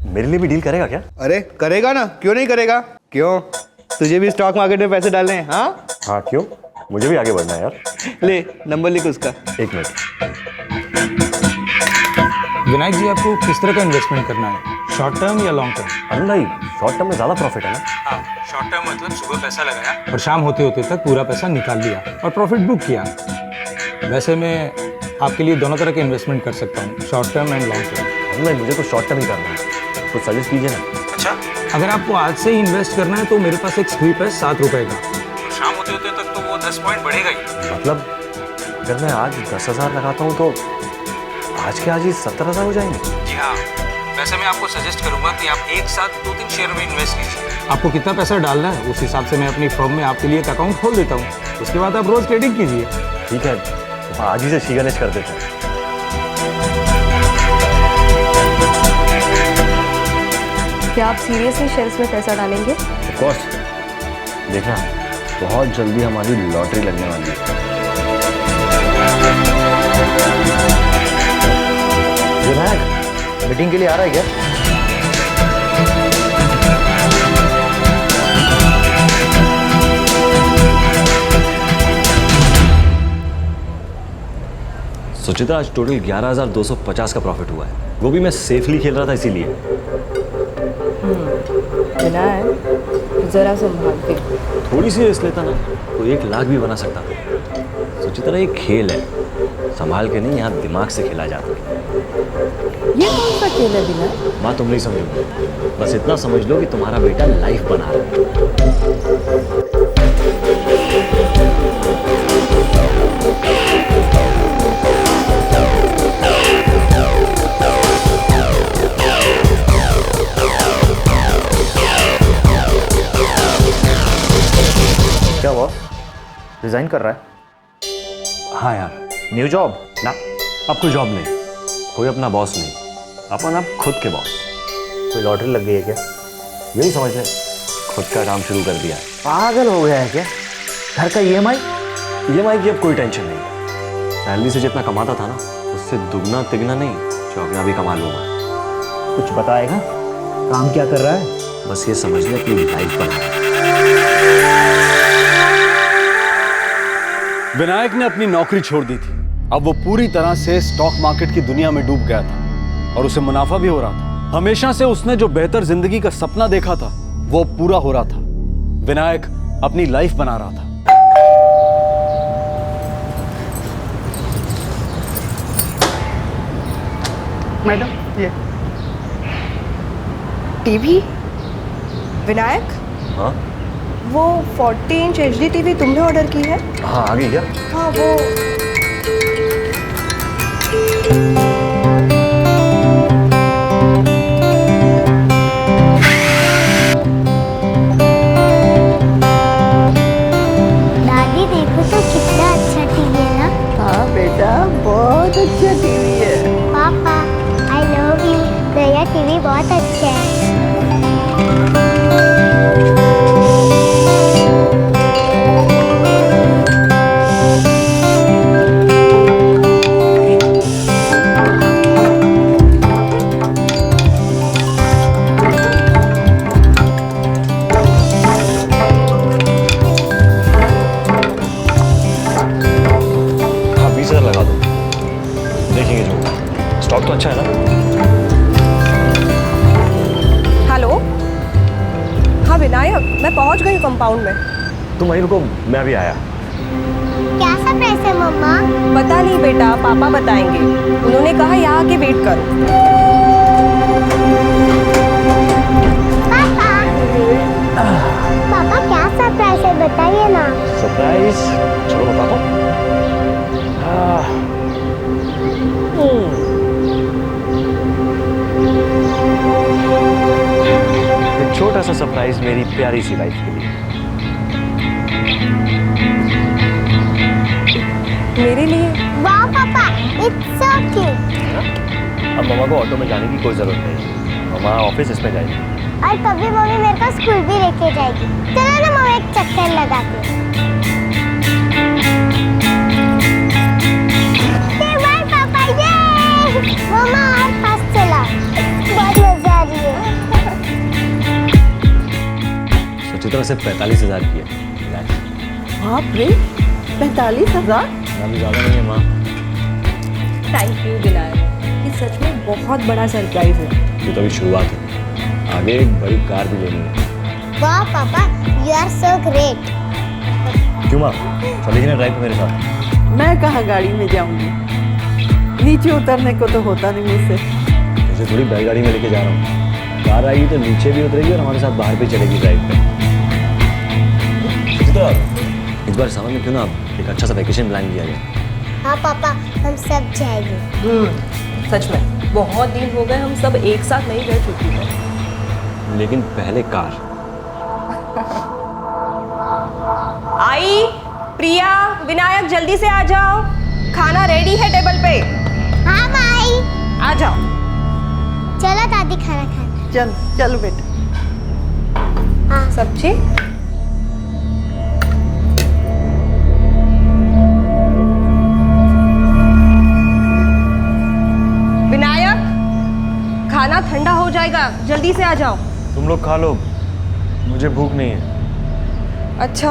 मेरे लिए भी डील करेगा क्या? अरे करेगा ना, क्यों नहीं करेगा? क्यों, तुझे भी स्टॉक मार्केट में पैसे डालने हैं? हाँ क्यों, मुझे भी आगे बढ़ना है यार। ले नंबर लिख उसका। 1 मिनट। विनायक जी आपको किस तरह का इन्वेस्टमेंट करना है, शॉर्ट टर्म या लॉन्ग टर्म? अरुण भाई शॉर्ट टर्म में ज़्यादा प्रॉफिट है ना। हाँ, शॉर्ट टर्म मतलब सुबह पैसा लगाया और शाम होते होते तक पूरा पैसा निकाल लिया और प्रॉफिट बुक किया। वैसे मैं आपके लिए दोनों तरह के इन्वेस्टमेंट कर सकता हूँ, short term and long term. नहीं मुझे तो शॉर्ट टर्म ही करना है, कुछ सजेस्ट कीजिए ना। अच्छा, अगर आपको आज से ही इन्वेस्ट करना है तो मेरे पास एक स्वीप है 7 रुपए का, और शाम होते होते तक तो वो 10 पॉइंट बढ़ेगा ही। मतलब अगर मैं आज 10,000 लगाता हूँ तो आज के आज ही 70,000 हो जाएंगे? जी हाँ, वैसे मैं आपको सजेस्ट करूंगा कि आप एक साथ 2-3 शेयर में इन्वेस्ट कीजिए। आपको कितना पैसा डालना है उस हिसाब से मैं अपनी फर्म में आपके लिए एक अकाउंट खोल देता हूँ, उसके बाद आप रोज ट्रेडिंग कीजिए। ठीक है, तो आज ही से श्री गणेश कर देते हैं। क्या आप सीरियसली शेयर्स में पैसा डालेंगे? ऑफ कोर्स, देखना बहुत जल्दी हमारी लॉटरी लगने वाली है। विनायक मीटिंग के लिए आ रहा है क्या? सुचिता आज टोटल 11,250 का प्रॉफिट हुआ है, वो भी मैं सेफली खेल रहा था इसीलिए। विनायक जरा संभाल के। थोड़ी सी रिस्क लेता ना तो 1 लाख भी बना सकता। सुचिता ये खेल है, संभाल के नहीं, यहाँ दिमाग से खेला जाता है। ये कौन सा खेल है विनायक? बात तुम नहीं समझोगे, बस इतना समझ लो कि तुम्हारा बेटा लाइफ बना रहा है। रिजाइन कर रहा है? हाँ यार। New job? ना, अब कोई जॉब नहीं, कोई अपना बॉस नहीं, अपन अब खुद के बॉस। कोई लॉटरी लग गई है क्या? यही समझ ले, खुद का काम शुरू कर दिया है। पागल हो गया है क्या? घर का EMI की अब कोई टेंशन नहीं। सैलरी से जितना कमाता था ना, उससे दुगना तिगना नहीं, चौगना भी कमा लूंगा। कुछ बताएगा? काम क्या कर रहा है? बस ये समझ ले कि लाइफ बना है। विनायक ने अपनी नौकरी छोड़ दी थी। अब वो पूरी तरह से स्टॉक मार्केट की दुनिया में डूब गया था और उसे मुनाफा भी हो रहा था। हमेशा से उसने जो बेहतर जिंदगी का सपना देखा था वो पूरा हो रहा था। विनायक अपनी लाइफ बना रहा था। मैडम ये टीवी। विनायक, हाँ वो 40 इंच HD टीवी तुमने ऑर्डर की है? हाँ, आ गई क्या? हाँ वो दादी देखो तो कितना अच्छा टीवी है ना। हाँ बेटा, बहुत अच्छा टीवी है। पापा आई लव यू, मेरा टीवी बहुत अच्छा है। हाँ, 20,000 लगा दो, देखेंगे जो। स्टॉक तो अच्छा है ना? हेलो, हाँ विनायक, मैं पहुंच गई कंपाउंड में। तुम वहीं रुको, मैं अभी आया। क्या सरप्राइज है मम्मा? पता नहीं बेटा, पापा बताएंगे। उन्होंने कहा यहाँ आके वेट करो। पापा क्या सरप्राइज है बताइए ना। सरप्राइज? चलो बताता हूँ। एक छोटा सा सरप्राइज मेरी प्यारी सी वाइफ के लिए। मेरे लिए? वाह पापा, इट्स सो क्यूट। अब मम्मा को ऑटो में जाने की कोई जरूरत नहीं, मम्मा ऑफिस इसमें जाएगी। और कभी मम्मी मेरे को स्कूल भी लेके जाएगी। चलो ना मम्मी एक चक्कर लगाते हैं। बाय पापा, ये मम्मा और पास चला, बहुत मजा आ रही है। सुचित्रा से 45,000 की है। बाप रे, 45,000? अभी ज़्यादा नहीं है माँ। थैंक यू विनायक, ये सच में बहुत बड़ा सरप्राइज है। ये तो अभी शुरुआत है, आगे एक बड़ी कार भी लेनी है। वाह पापा, यू आर सो ग्रेट। क्यों माँ, चलेगी ना ड्राइव पे मेरे साथ? मैं कहाँ गाड़ी में जाऊंगी, नीचे उतरने को तो होता नहीं मुझसे। मुझे थोड़ी बैलगाड़ी में लेके जा रहा हूँ। कार आएगी तो नीचे भी उतरेगी और हमारे साथ बाहर भी चलेगी ड्राइव पे। सुचित्रा, इस बार सावन में क्यों ना एक अच्छा सा वैकेशन प्लान किया जाए? हाँ पापा, हम सब जाएंगे। सच में बहुत दिन हो गए हम सब एक साथ नहीं गए छुट्टी में। लेकिन पहले कार। आई, प्रिया, विनायक जल्दी से आ जाओ, खाना रेडी है टेबल पे। हाँ माई। आ जाओ। चलो दादी खाना खाना। चल चलो बेटा। हाँ सब्जी। विनायक, खाना ठंडा हो जाएगा, जल्दी से आ जाओ। तुम लोग खा लो, मुझे भूख नहीं है। अच्छा।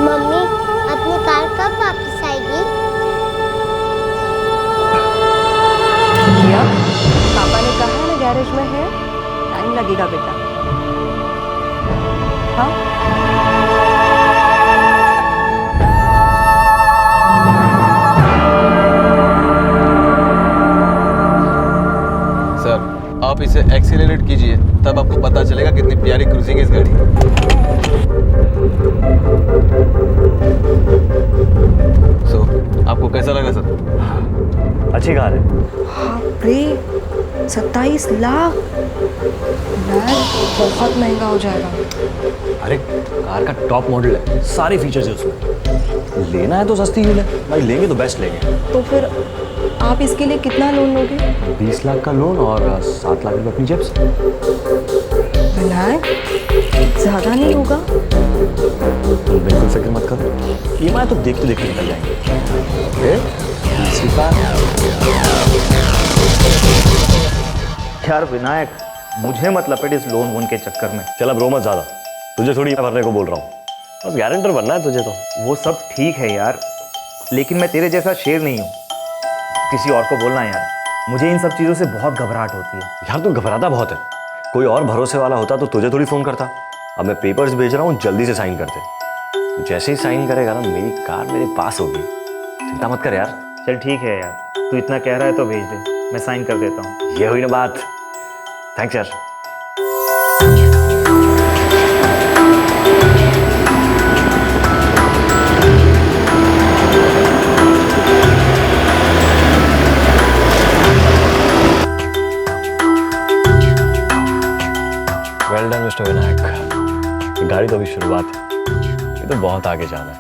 मम्मी, अपनी कार कब वापस आएगी? प्रिया, पापा ने कहा ना गैरेज में है, टाइम लगेगा बेटा। हाँ? सर, आप इसे एक्सीलरेट कीजिए, तब आपको पता चलेगा कितनी प्यारी क्रूजिंग है इस गाड़ी। आपको कैसा लगा सर? अच्छी कार है। बाप रे, 27 लाख यार, बहुत महंगा हो जाएगा। अरे कार का टॉप मॉडल है, सारे फीचर्स है उसमें। लेना है तो सस्ती ही ले भाई, लेंगे तो बेस्ट लेंगे। तो फिर आप इसके लिए कितना लोन लोगे? 20 लाख का लोन और 7 लाख रुपए अपनी जेब से। विनायक, ज्यादा नहीं होगा? बिल्कुल फिक्र मत करो, EMI तो देखते देखते निकल जाएंगे। यार विनायक, मुझे मत लपेट इस लोन वोन के चक्कर में। चल अब रो मत ज्यादा, तुझे थोड़ी भरने को बोल रहा हूँ, बस गारंटर बनना है तुझे तो। वो सब ठीक है यार, लेकिन मैं तेरे जैसा शेर नहीं हूँ। किसी और को बोलना यार, मुझे इन सब चीज़ों से बहुत घबराहट होती है। यार तू घबराता बहुत है, कोई और भरोसे वाला होता तो तुझे थोड़ी फोन करता। अब मैं पेपर्स भेज रहा हूँ, जल्दी से साइन करते। जैसे ही साइन करेगा ना, मेरी कार मेरे पास होगी, चिंता मत कर यार। चल ठीक है यार, तू इतना कह रहा है तो भेज दे, मैं साइन कर देता हूँ। ये हुई ना बात, थैंक्स यार। वेल डन मिस्टर विनायक, गाड़ी तो अभी शुरुआत है, ये तो बहुत आगे जाना है।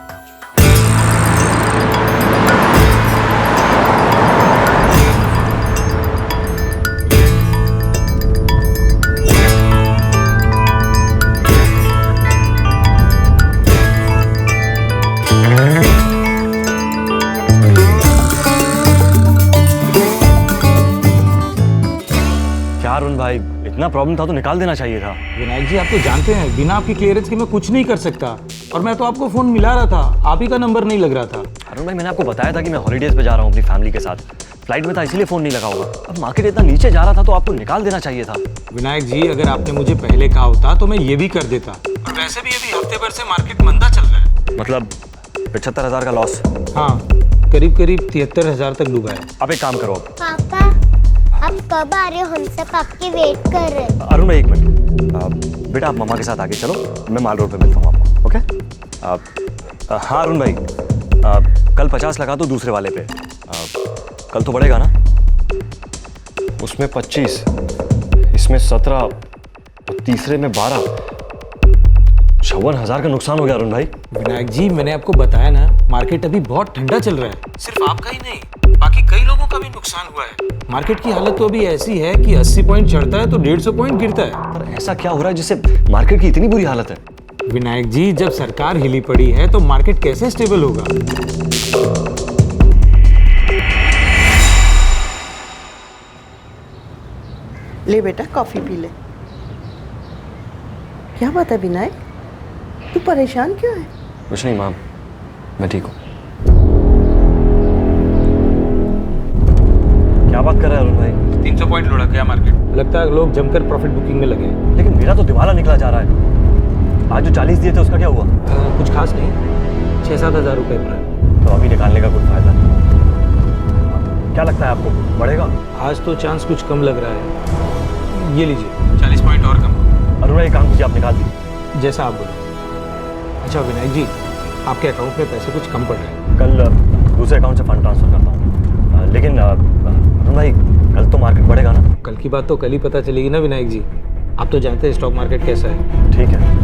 अरुण भाई, इतना प्रॉब्लम था तो निकाल देना चाहिए था। विनायक जी, आप तो जानते हैं बिना आपकी क्लियरेंस के मैं कुछ नहीं कर सकता, और मैं तो आपको फोन मिला रहा था, आप ही का नंबर नहीं लग रहा था। अरुण भाई, मैंने आपको बताया था कि मैं हॉलीडेज पे जा रहा हूँ अपनी फैमिली के साथ, फ्लाइट में था इसलिए फोन नहीं लगा होगा। अब मार्केट इतना नीचे जा रहा था तो आपको निकाल देना चाहिए था। विनायक जी, अगर आपने मुझे पहले कहा होता तो मैं ये भी कर देता, और वैसे भी अभी हफ्ते भर से मार्केट मंदा चल रहा है। मतलब 75,000 का लॉस? हाँ, करीब 73,000 तक डूबा है। आप एक काम करो, पापा आप कब आ रहे हो? हम सब आपकी वेट कर रहे हैं। अरुण भाई एक मिनट, बेटा आप मम्मा के साथ आगे चलो, मैं माल रोड पे मिलता हूँ आपको। ओके? हाँ अरुण भाई, कल 50 लगा दो दूसरे वाले पे, कल तो बढ़ेगा ना? उसमें 25, इसमें 17 और तीसरे में 12, 54,000 का नुकसान हो गया अरुण भाई। विनायक जी, मैंने आपको बताया ना, मार्केट अभी बहुत ठंडा चल रहा है, सिर्फ आपका ही नहीं बाकी कई लोगों का भी नुकसान हुआ है। मार्केट की हालत तो अभी ऐसी है कि 80 पॉइंट चढ़ता है तो 150 पॉइंट गिरता है। पर ऐसा क्या हो रहा है जिससे मार्केट की इतनी बुरी हालत है? विनायक जी, जब सरकार हिली पड़ी है तो मार्केट कैसे स्टेबल होगा? ले बेटा, कॉफी पी ले। क्या बात है विनायक, तू परेशान क्यों है? कुछ नहीं माम, मैं ठीक हूँ। क्या बात कर रहे हैं अरुण भाई? 300 पॉइंट लुढ़क गया मार्केट, लगता है लोग जमकर प्रॉफिट बुकिंग में लगे हैं। लेकिन मेरा तो दिवाला निकला जा रहा है। आज जो 40 दिए थे उसका क्या हुआ? कुछ खास नहीं, 6-7 हज़ार रुपये पर। तो अभी निकालने का कोई फायदा नहीं। क्या लगता है आपको, बढ़ेगा? आज तो चांस कुछ कम लग रहा है। ये लीजिए 40 पॉइंट और कम। अरुण भाई काम कीजिए, आप निकाल दीजिए। जैसा आप बोलो। अच्छा विनायक जी, आपके अकाउंट में पैसे कुछ कम पड़ रहे हैं। कल दूसरे अकाउंट से फंड ट्रांसफर करता हूँ, लेकिन अरुण भाई कल तो मार्केट बढ़ेगा ना? कल की बात तो कल ही पता चलेगी ना विनायक जी, आप तो जानते हैं स्टॉक मार्केट कैसा है। ठीक है।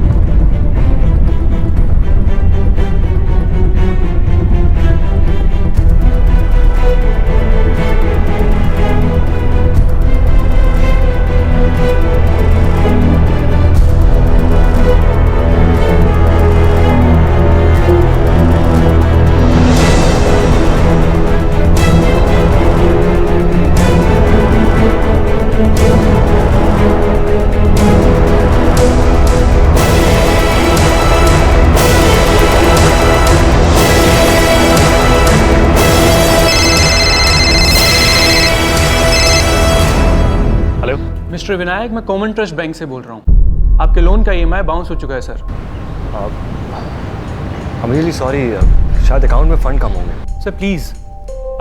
मिस्टर विनायक, मैं कॉमन ट्रस्ट बैंक से बोल रहा हूँ। आपके लोन का EMI बाउंस हो चुका है सर। I'm really sorry, शायद अकाउंट में फंड कम होंगे। सर प्लीज़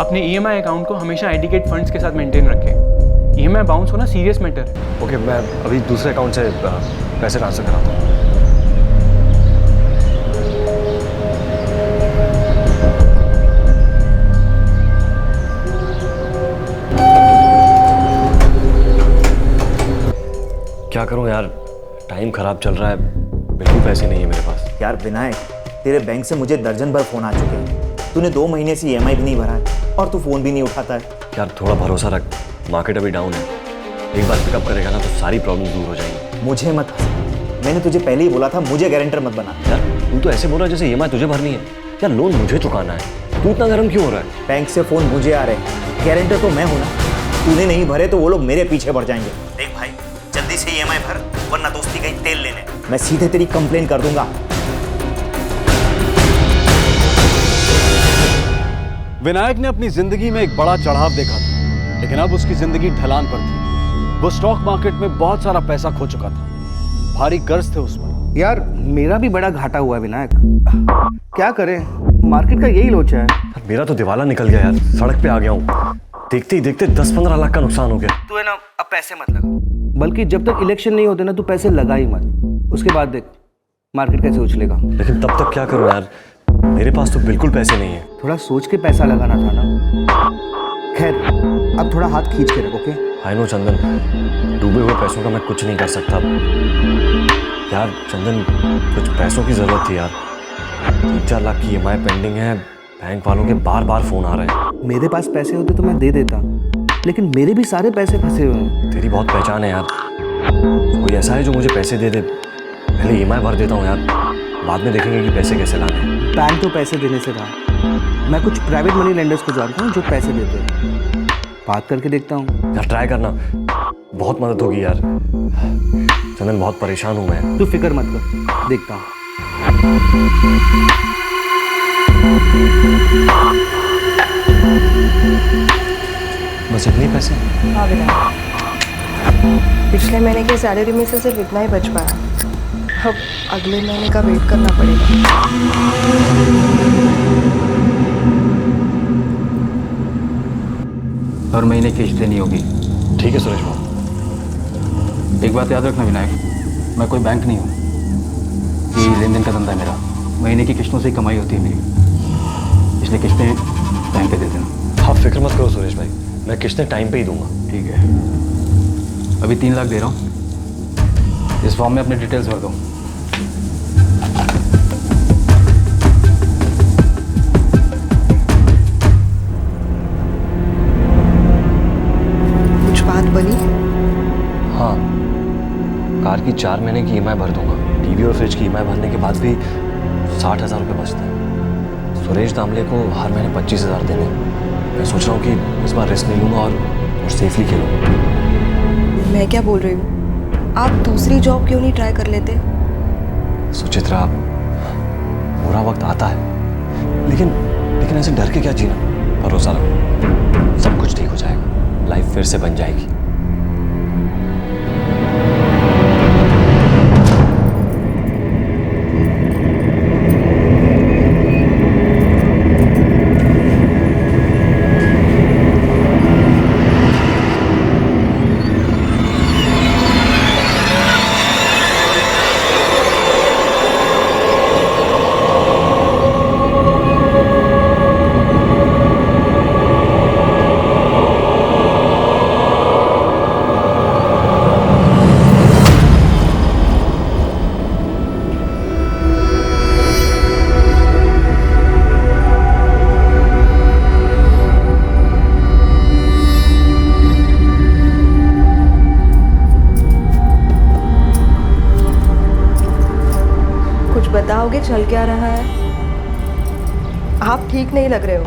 अपने EMI अकाउंट को हमेशा एडिकेट फंड्स के साथ मेंटेन रखें। EMI बाउंस होना सीरियस मैटर। ओके, मैं अभी दूसरे अकाउंट से पैसे ट्रांसफर कराता हूँ। क्या करूं यार, टाइम खराब चल रहा है, बिल्कुल पैसे नहीं है मेरे पास। यार विनायक, तेरे बैंक से मुझे दर्जन भर फोन आ चुके हैं। तूने 2 महीने से EMI भी नहीं भरा है और तू फोन भी नहीं उठाता है। यार थोड़ा भरोसा रख, मार्केट अभी डाउन है, एक बार पिकअप करेगा ना तो सारी प्रॉब्लम दूर हो जाएंगी। मुझे मत हंसा, मैंने तुझे पहले ही बोला था मुझे गारंटर मत बना। यार तू तो ऐसे बोल रहा है जैसे EMI तुझे भरनी है। यार लोन मुझे चुकाना है, तू इतना गर्म क्यों हो रहा है? बैंक से फोन मुझे आ रहे हैं, गारंटर तो मैं हूं ना। तूने नहीं भरे तो वो लोग मेरे पीछे बढ़ जाएंगे। देख भाई, जल्दी से EMI भर, वरना दोस्ती कहीं तेल लेने मैं सीधे तेरी कंप्लेन कर दूंगा। विनायक ने अपनी जिंदगी में एक बड़ा चढ़ाव देखा था, लेकिन अब उसकी जिंदगी ढलान पर थी। वो स्टॉक मार्केट में बहुत सारा पैसा खो चुका था, भारी कर्ज थे उस पर। यार मेरा भी बड़ा घाटा हुआ है विनायक, क्या करें, मार्केट का यही लोचा है। मेरा तो दिवाला निकल गया यार, सड़क पे आ गया हूँ। देखते ही देखते 10-15 लाख का नुकसान हो गया। तू है ना, अब पैसे मत लगा, बल्कि जब तक इलेक्शन नहीं होते ना तू पैसे लगा ही मत, उसके बाद देख मार्केट कैसे उछलेगा। लेकिन तब तक क्या करूं यार, मेरे पास तो बिल्कुल पैसे नहीं है। थोड़ा सोच के पैसा लगाना था ना। खैर अब थोड़ा हाथ खींच के रखो। ओके आई नो चंदन, डूबे हुए पैसों का मैं कुछ नहीं कर सकता यार। चंदन कुछ पैसों की जरूरत थी यार, 3-4 लाख की EMI पेंडिंग है, बैंक वालों के बार बार फोन आ रहे हैं। मेरे पास पैसे होते तो मैं दे देता, लेकिन मेरे भी सारे पैसे फंसे हुए हैं। तेरी बहुत पहचान है यार, कोई ऐसा है जो मुझे पैसे दे दे? पहले EMI भर देता हूँ यार, बाद में देखेंगे कि पैसे कैसे लाने हैं। बैंक तो पैसे देने से रहा, मैं कुछ प्राइवेट मनी लेंडर्स को जानता हूँ जो पैसे देते हैं, बात करके देखता हूँ। यार ट्राई करना, बहुत मदद होगी यार। चंदन बहुत परेशान हूँ मैं। तू फिक्र मत कर, देखता हूँ। बस इतने पैसे? हाँ विनायक, पिछले महीने की सैलरी में से सिर्फ इतना ही बच पाया, अब अगले महीने का वेट करना पड़ेगा। हर महीने किस्त देनी होगी। ठीक है सुरेश बाबू। एक बात याद रखना विनायक, मैं कोई बैंक नहीं हूँ, ये लेन देन का धंधा है मेरा, महीने की किस्तों से ही कमाई होती है मेरी, इसलिए किस्तें टाइम पे दे देना। आप फिक्र मत करो सुरेश भाई, मैं किस्तें टाइम पे ही दूंगा। ठीक है, अभी 3 लाख दे रहा हूँ, इस फॉर्म में अपनी डिटेल्स भर दो। कुछ बात बनी? हाँ, कार की 4 महीने की EMI भर दूंगा। टीवी और फ्रिज की EMI भरने के बाद भी 60,000 रुपये बचते हैं। सुरेश दामले को हर महीने 25,000 देने। मैं सोच रहा हूँ कि इस बार रिस्क नहीं लूँगा और सेफली खेलूँगा। मैं क्या बोल रही हूँ, आप दूसरी जॉब क्यों नहीं ट्राई कर लेते? सुचित्रा, बुरा वक्त आता है, लेकिन ऐसे डर के क्या जीना। भरोसा रखो, सब कुछ ठीक हो जाएगा, लाइफ फिर से बन जाएगी। बताओगे चल क्या रहा है? आप ठीक नहीं लग रहे हो।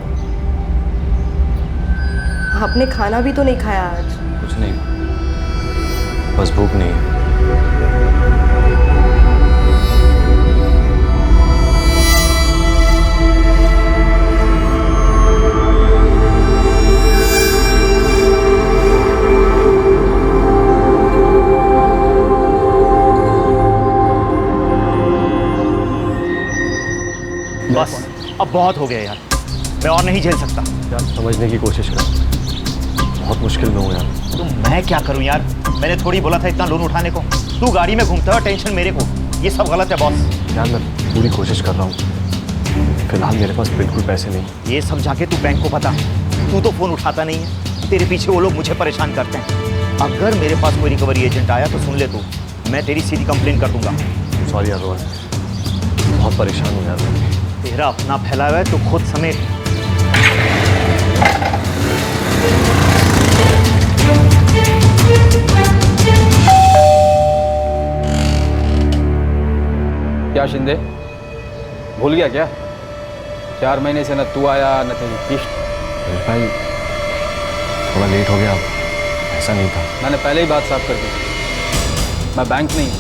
आपने खाना भी तो नहीं खाया आज। कुछ नहीं, बस भूख नहीं है। बस अब बहुत हो गया यार, मैं और नहीं झेल सकता। यार समझने की कोशिश कर, बहुत मुश्किल में हूँ यार। तो मैं क्या करूँ यार, मैंने थोड़ी बोला था इतना लोन उठाने को। तू गाड़ी में घूमता है, टेंशन मेरे को। ये सब गलत है बॉस। यार मैं पूरी कोशिश कर रहा हूँ, फिलहाल मेरे पास बिल्कुल पैसे नहीं। ये सब जाके तू बैंक को बता। तू तो फोन उठाता नहीं है, तेरे पीछे वो लोग मुझे परेशान करते हैं। अगर मेरे पास कोई रिकवरी एजेंट आया तो सुन ले तू, मैं तेरी सीधी कंप्लेन कर दूंगा। सॉरी यार रोहन, बहुत परेशान हूँ यार। तेरा अपना फैला हुआ है तो खुद समेत। क्या शिंदे, भूल गया क्या? 4 महीने से न तू आया न तेरी किश्त। भाई थोड़ा लेट हो गया, ऐसा नहीं था। मैंने पहले ही बात साफ कर दी, मैं बैंक नहीं हूँ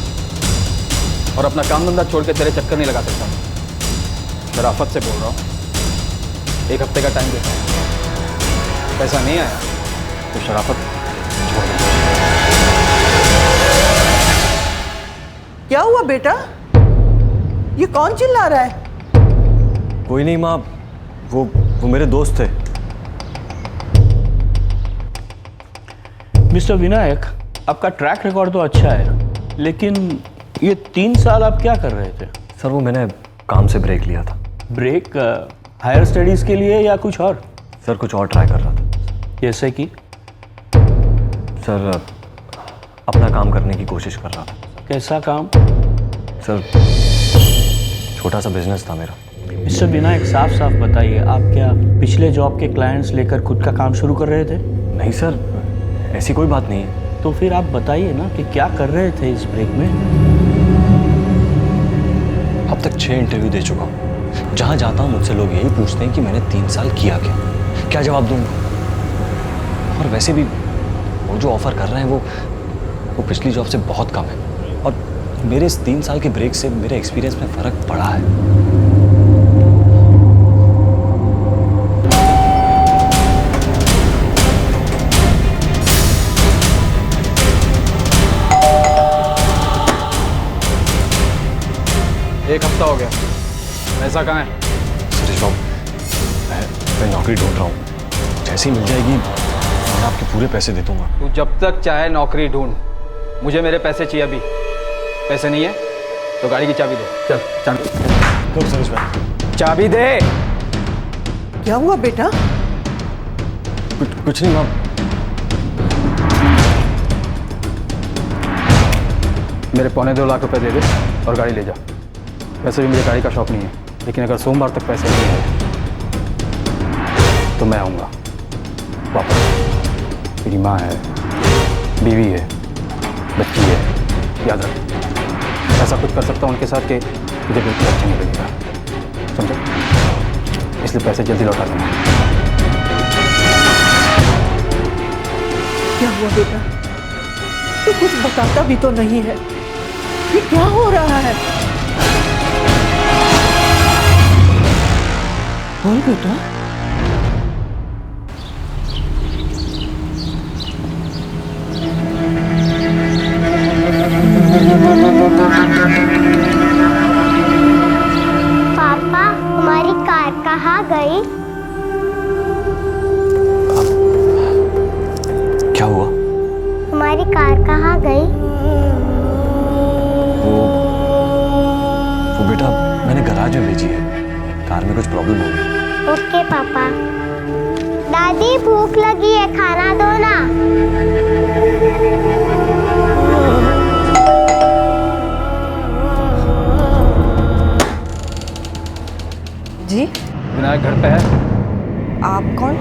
और अपना काम धंधा छोड़ के तेरे चक्कर नहीं लगा सकता। शराफत से बोल रहा हूँ, 1 हफ्ते का टाइम देता हूँ, पैसा नहीं आया तो शराफत छोड़ दे। क्या हुआ बेटा? ये कौन चिल्ला रहा है? कोई नहीं माँ, वो मेरे दोस्त थे। मिस्टर विनायक, आपका ट्रैक रिकॉर्ड तो अच्छा है, लेकिन ये 3 साल आप क्या कर रहे थे? सर वो मैंने काम से ब्रेक लिया था। ब्रेक हायर स्टडीज के लिए या कुछ और? सर कुछ और ट्राई कर रहा था। जैसे कि? सर अपना काम करने की कोशिश कर रहा था। कैसा काम? सर छोटा सा बिजनेस था मेरा। मिस्टर विनायक, साफ साफ बताइए, आप क्या पिछले जॉब के क्लाइंट्स लेकर खुद का काम शुरू कर रहे थे? नहीं सर, ऐसी कोई बात नहीं है। तो फिर आप बताइए ना कि क्या कर रहे थे इस ब्रेक में? अब तक 6 इंटरव्यू दे चुका हूँ। जहाँ जाता हूँ मुझसे लोग यही पूछते हैं कि मैंने 3 साल किया क्या जवाब दूंगा। और वैसे भी वो जो ऑफर कर रहे हैं वो पिछली जॉब से बहुत कम है, और मेरे इस 3 साल के ब्रेक से मेरे एक्सपीरियंस में फ़र्क पड़ा है। एक हफ्ता हो गया, पैसा कहाँ है? सुरेश बाबू, मैं नौकरी ढूंढ रहा हूँ, जैसे ही मिल जाएगी मैं आपके पूरे पैसे दे दूंगा। तू जब तक चाहे नौकरी ढूंढ, मुझे मेरे पैसे चाहिए अभी। पैसे नहीं है तो गाड़ी की चाबी दे। चल चाबी। सुरेश भाई, चाबी दे। क्या हुआ बेटा? कुछ नहीं माँ। मेरे 2.25 लाख रुपए दे दे और गाड़ी ले जा। वैसे भी मुझे गाड़ी का शौक नहीं है, लेकिन अगर सोमवार तक पैसे नहीं आए तो मैं आऊँगा वापस। मेरी माँ है, बीवी है, बच्ची है, याद रख। ऐसा कुछ कर सकता हूँ उनके साथ कि मुझे बिल्कुल अच्छा नहीं लगेगा, समझो? इसलिए पैसे जल्दी लौटा देना। क्या हुआ बेटा? तू कुछ बताता भी तो नहीं है, ये क्या हो रहा है? बोल बेटा। पापा, हमारी कार कहाँ गई? क्या हुआ? हमारी कार कहाँ गई? वो बेटा मैंने गराज में भेजी है, कार में कुछ प्रॉब्लम हो गई। ओके पापा। दादी भूख लगी है, खाना दो ना। जी विनायक घर पे है? आप कौन?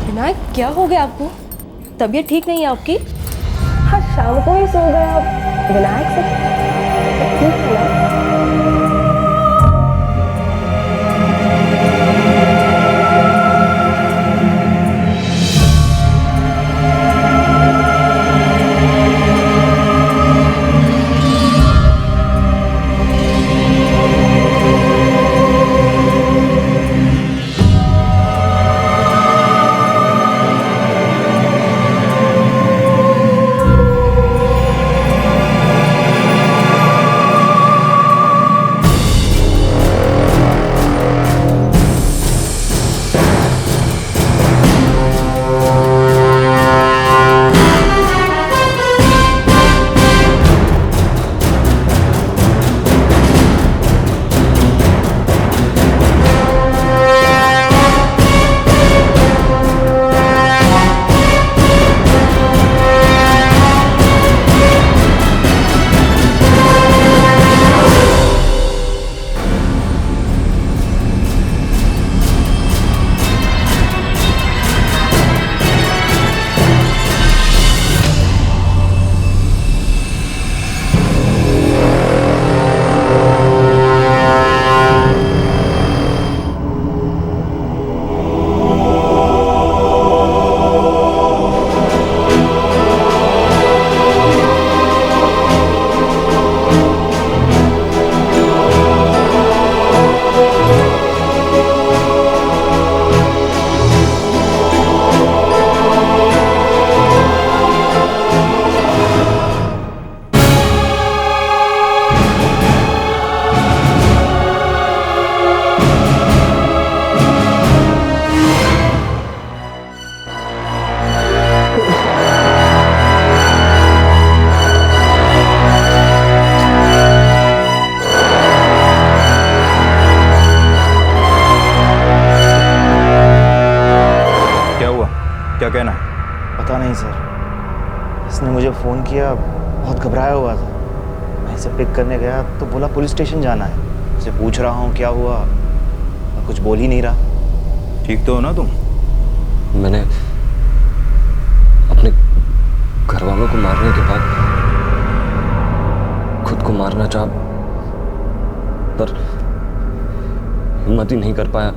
विनायक, क्या हो गया आपको? तबीयत ठीक नहीं है आपकी? हाँ, शाम को ही सो गया। विनायक से ठीक है ना? किया, बहुत घबराया हुआ था। मैं इसे पिक करने गया तो बोला पुलिस स्टेशन जाना है। उसे पूछ रहा हूँ क्या हुआ, मैं कुछ बोल ही नहीं रहा। ठीक तो हो ना तुम? मैंने अपने घर वालों को मारने के बाद खुद को मारना चाहा, पर हिम्मत ही नहीं कर पाया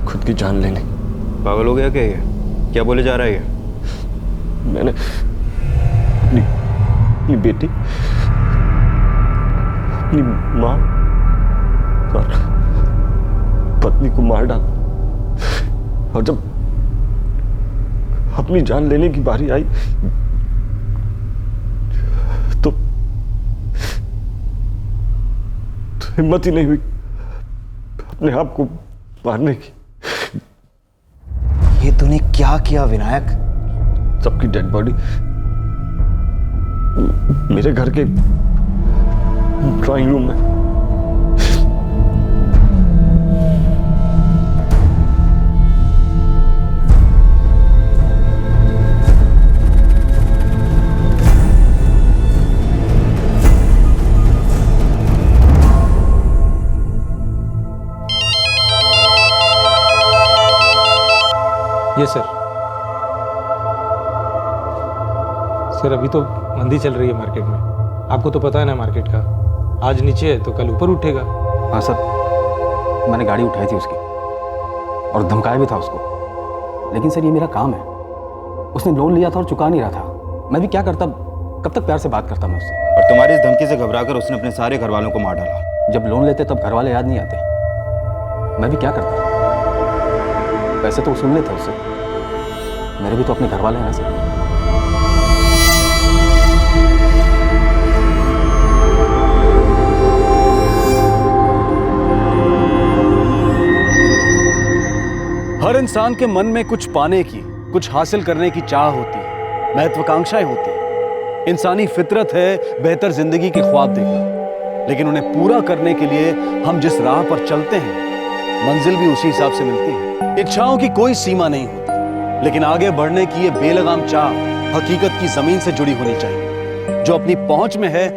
खुद की जान लेने। पागल हो गया क्या ये? क्या बोले जा रहा है ये? मैंने अपनी बेटी, अपनी माँ और पत्नी को मार डाला, और जब अपनी जान लेने की बारी आई तो हिम्मत ही नहीं हुई अपने आप को मारने की। ये तूने क्या किया विनायक? सबकी डेड बॉडी मेरे घर के ड्राइंग रूम में। ये सर अभी तो मंदी चल रही है मार्केट में, आपको तो पता है ना मार्केट का। आज नीचे है तो कल ऊपर उठेगा। हाँ सर, मैंने गाड़ी उठाई थी उसकी और धमकाया भी था उसको, लेकिन सर ये मेरा काम है। उसने लोन लिया था और चुका नहीं रहा था। मैं भी क्या करता, कब तक प्यार से बात करता मैं उससे। और तुम्हारी इस धमकी से घबराकर उसने अपने सारे घर वालों को मार डाला। जब लोन लेते तब घर वाले याद नहीं आते। मैं भी क्या करता, पैसे तो वसूल लेते उससे। मेरे भी तो अपने घर वाले हैं ना सर। हर इंसान के मन में कुछ पाने की, कुछ हासिल करने की चाह होती है, महत्वाकांक्षाएं होती है। इंसानी फितरत है बेहतर जिंदगी के ख्वाब देखना, लेकिन उन्हें पूरा करने के लिए हम जिस राह पर चलते हैं मंजिल भी उसी हिसाब से मिलती है। इच्छाओं की कोई सीमा नहीं होती, लेकिन आगे बढ़ने की ये बेलगाम चाह हकीकत की जमीन से जुड़ी होनी चाहिए। जो अपनी पहुंच में है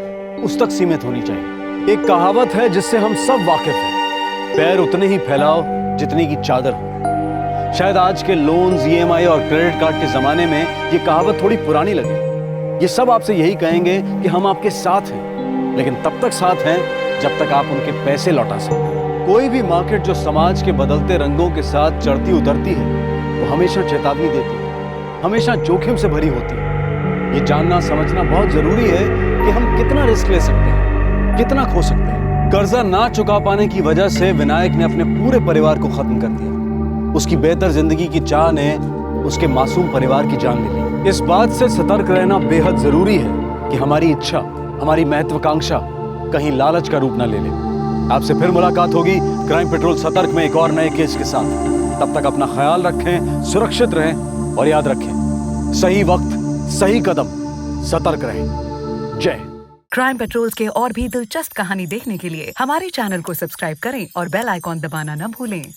उस तक सीमित होनी चाहिए। एक कहावत है जिससे हम सब वाकिफ हैं, पैर उतने ही फैलाओ जितनी की चादर हो। शायद आज के लोन्स, ईएमआई और क्रेडिट कार्ड के जमाने में ये कहावत थोड़ी पुरानी लगे। ये सब आपसे यही कहेंगे कि हम आपके साथ हैं, लेकिन तब तक साथ हैं जब तक आप उनके पैसे लौटा सकते। कोई भी मार्केट जो समाज के बदलते रंगों के साथ चढ़ती उतरती है वो हमेशा चेतावनी देती है, हमेशा जोखिम से भरी होती है। ये जानना समझना बहुत जरूरी है कि हम कितना रिस्क ले सकते हैं, कितना खो सकते हैं। कर्जा ना चुका पाने की वजह से विनायक ने अपने पूरे परिवार को खत्म कर दिया। उसकी बेहतर जिंदगी की चाह ने उसके मासूम परिवार की जान ले ली। इस बात से सतर्क रहना बेहद जरूरी है कि हमारी इच्छा, हमारी महत्वाकांक्षा कहीं लालच का रूप ना ले ले। आपसे फिर मुलाकात होगी क्राइम पेट्रोल सतर्क में एक और नए केस के साथ। तब तक अपना ख्याल रखें, सुरक्षित रहें और याद रखें, सही वक्त, सही कदम, सतर्क रहें। जय। क्राइम पेट्रोल के और भी दिलचस्प कहानी देखने के लिए हमारे चैनल को सब्सक्राइब करें और बेल आइकॉन दबाना न भूलें।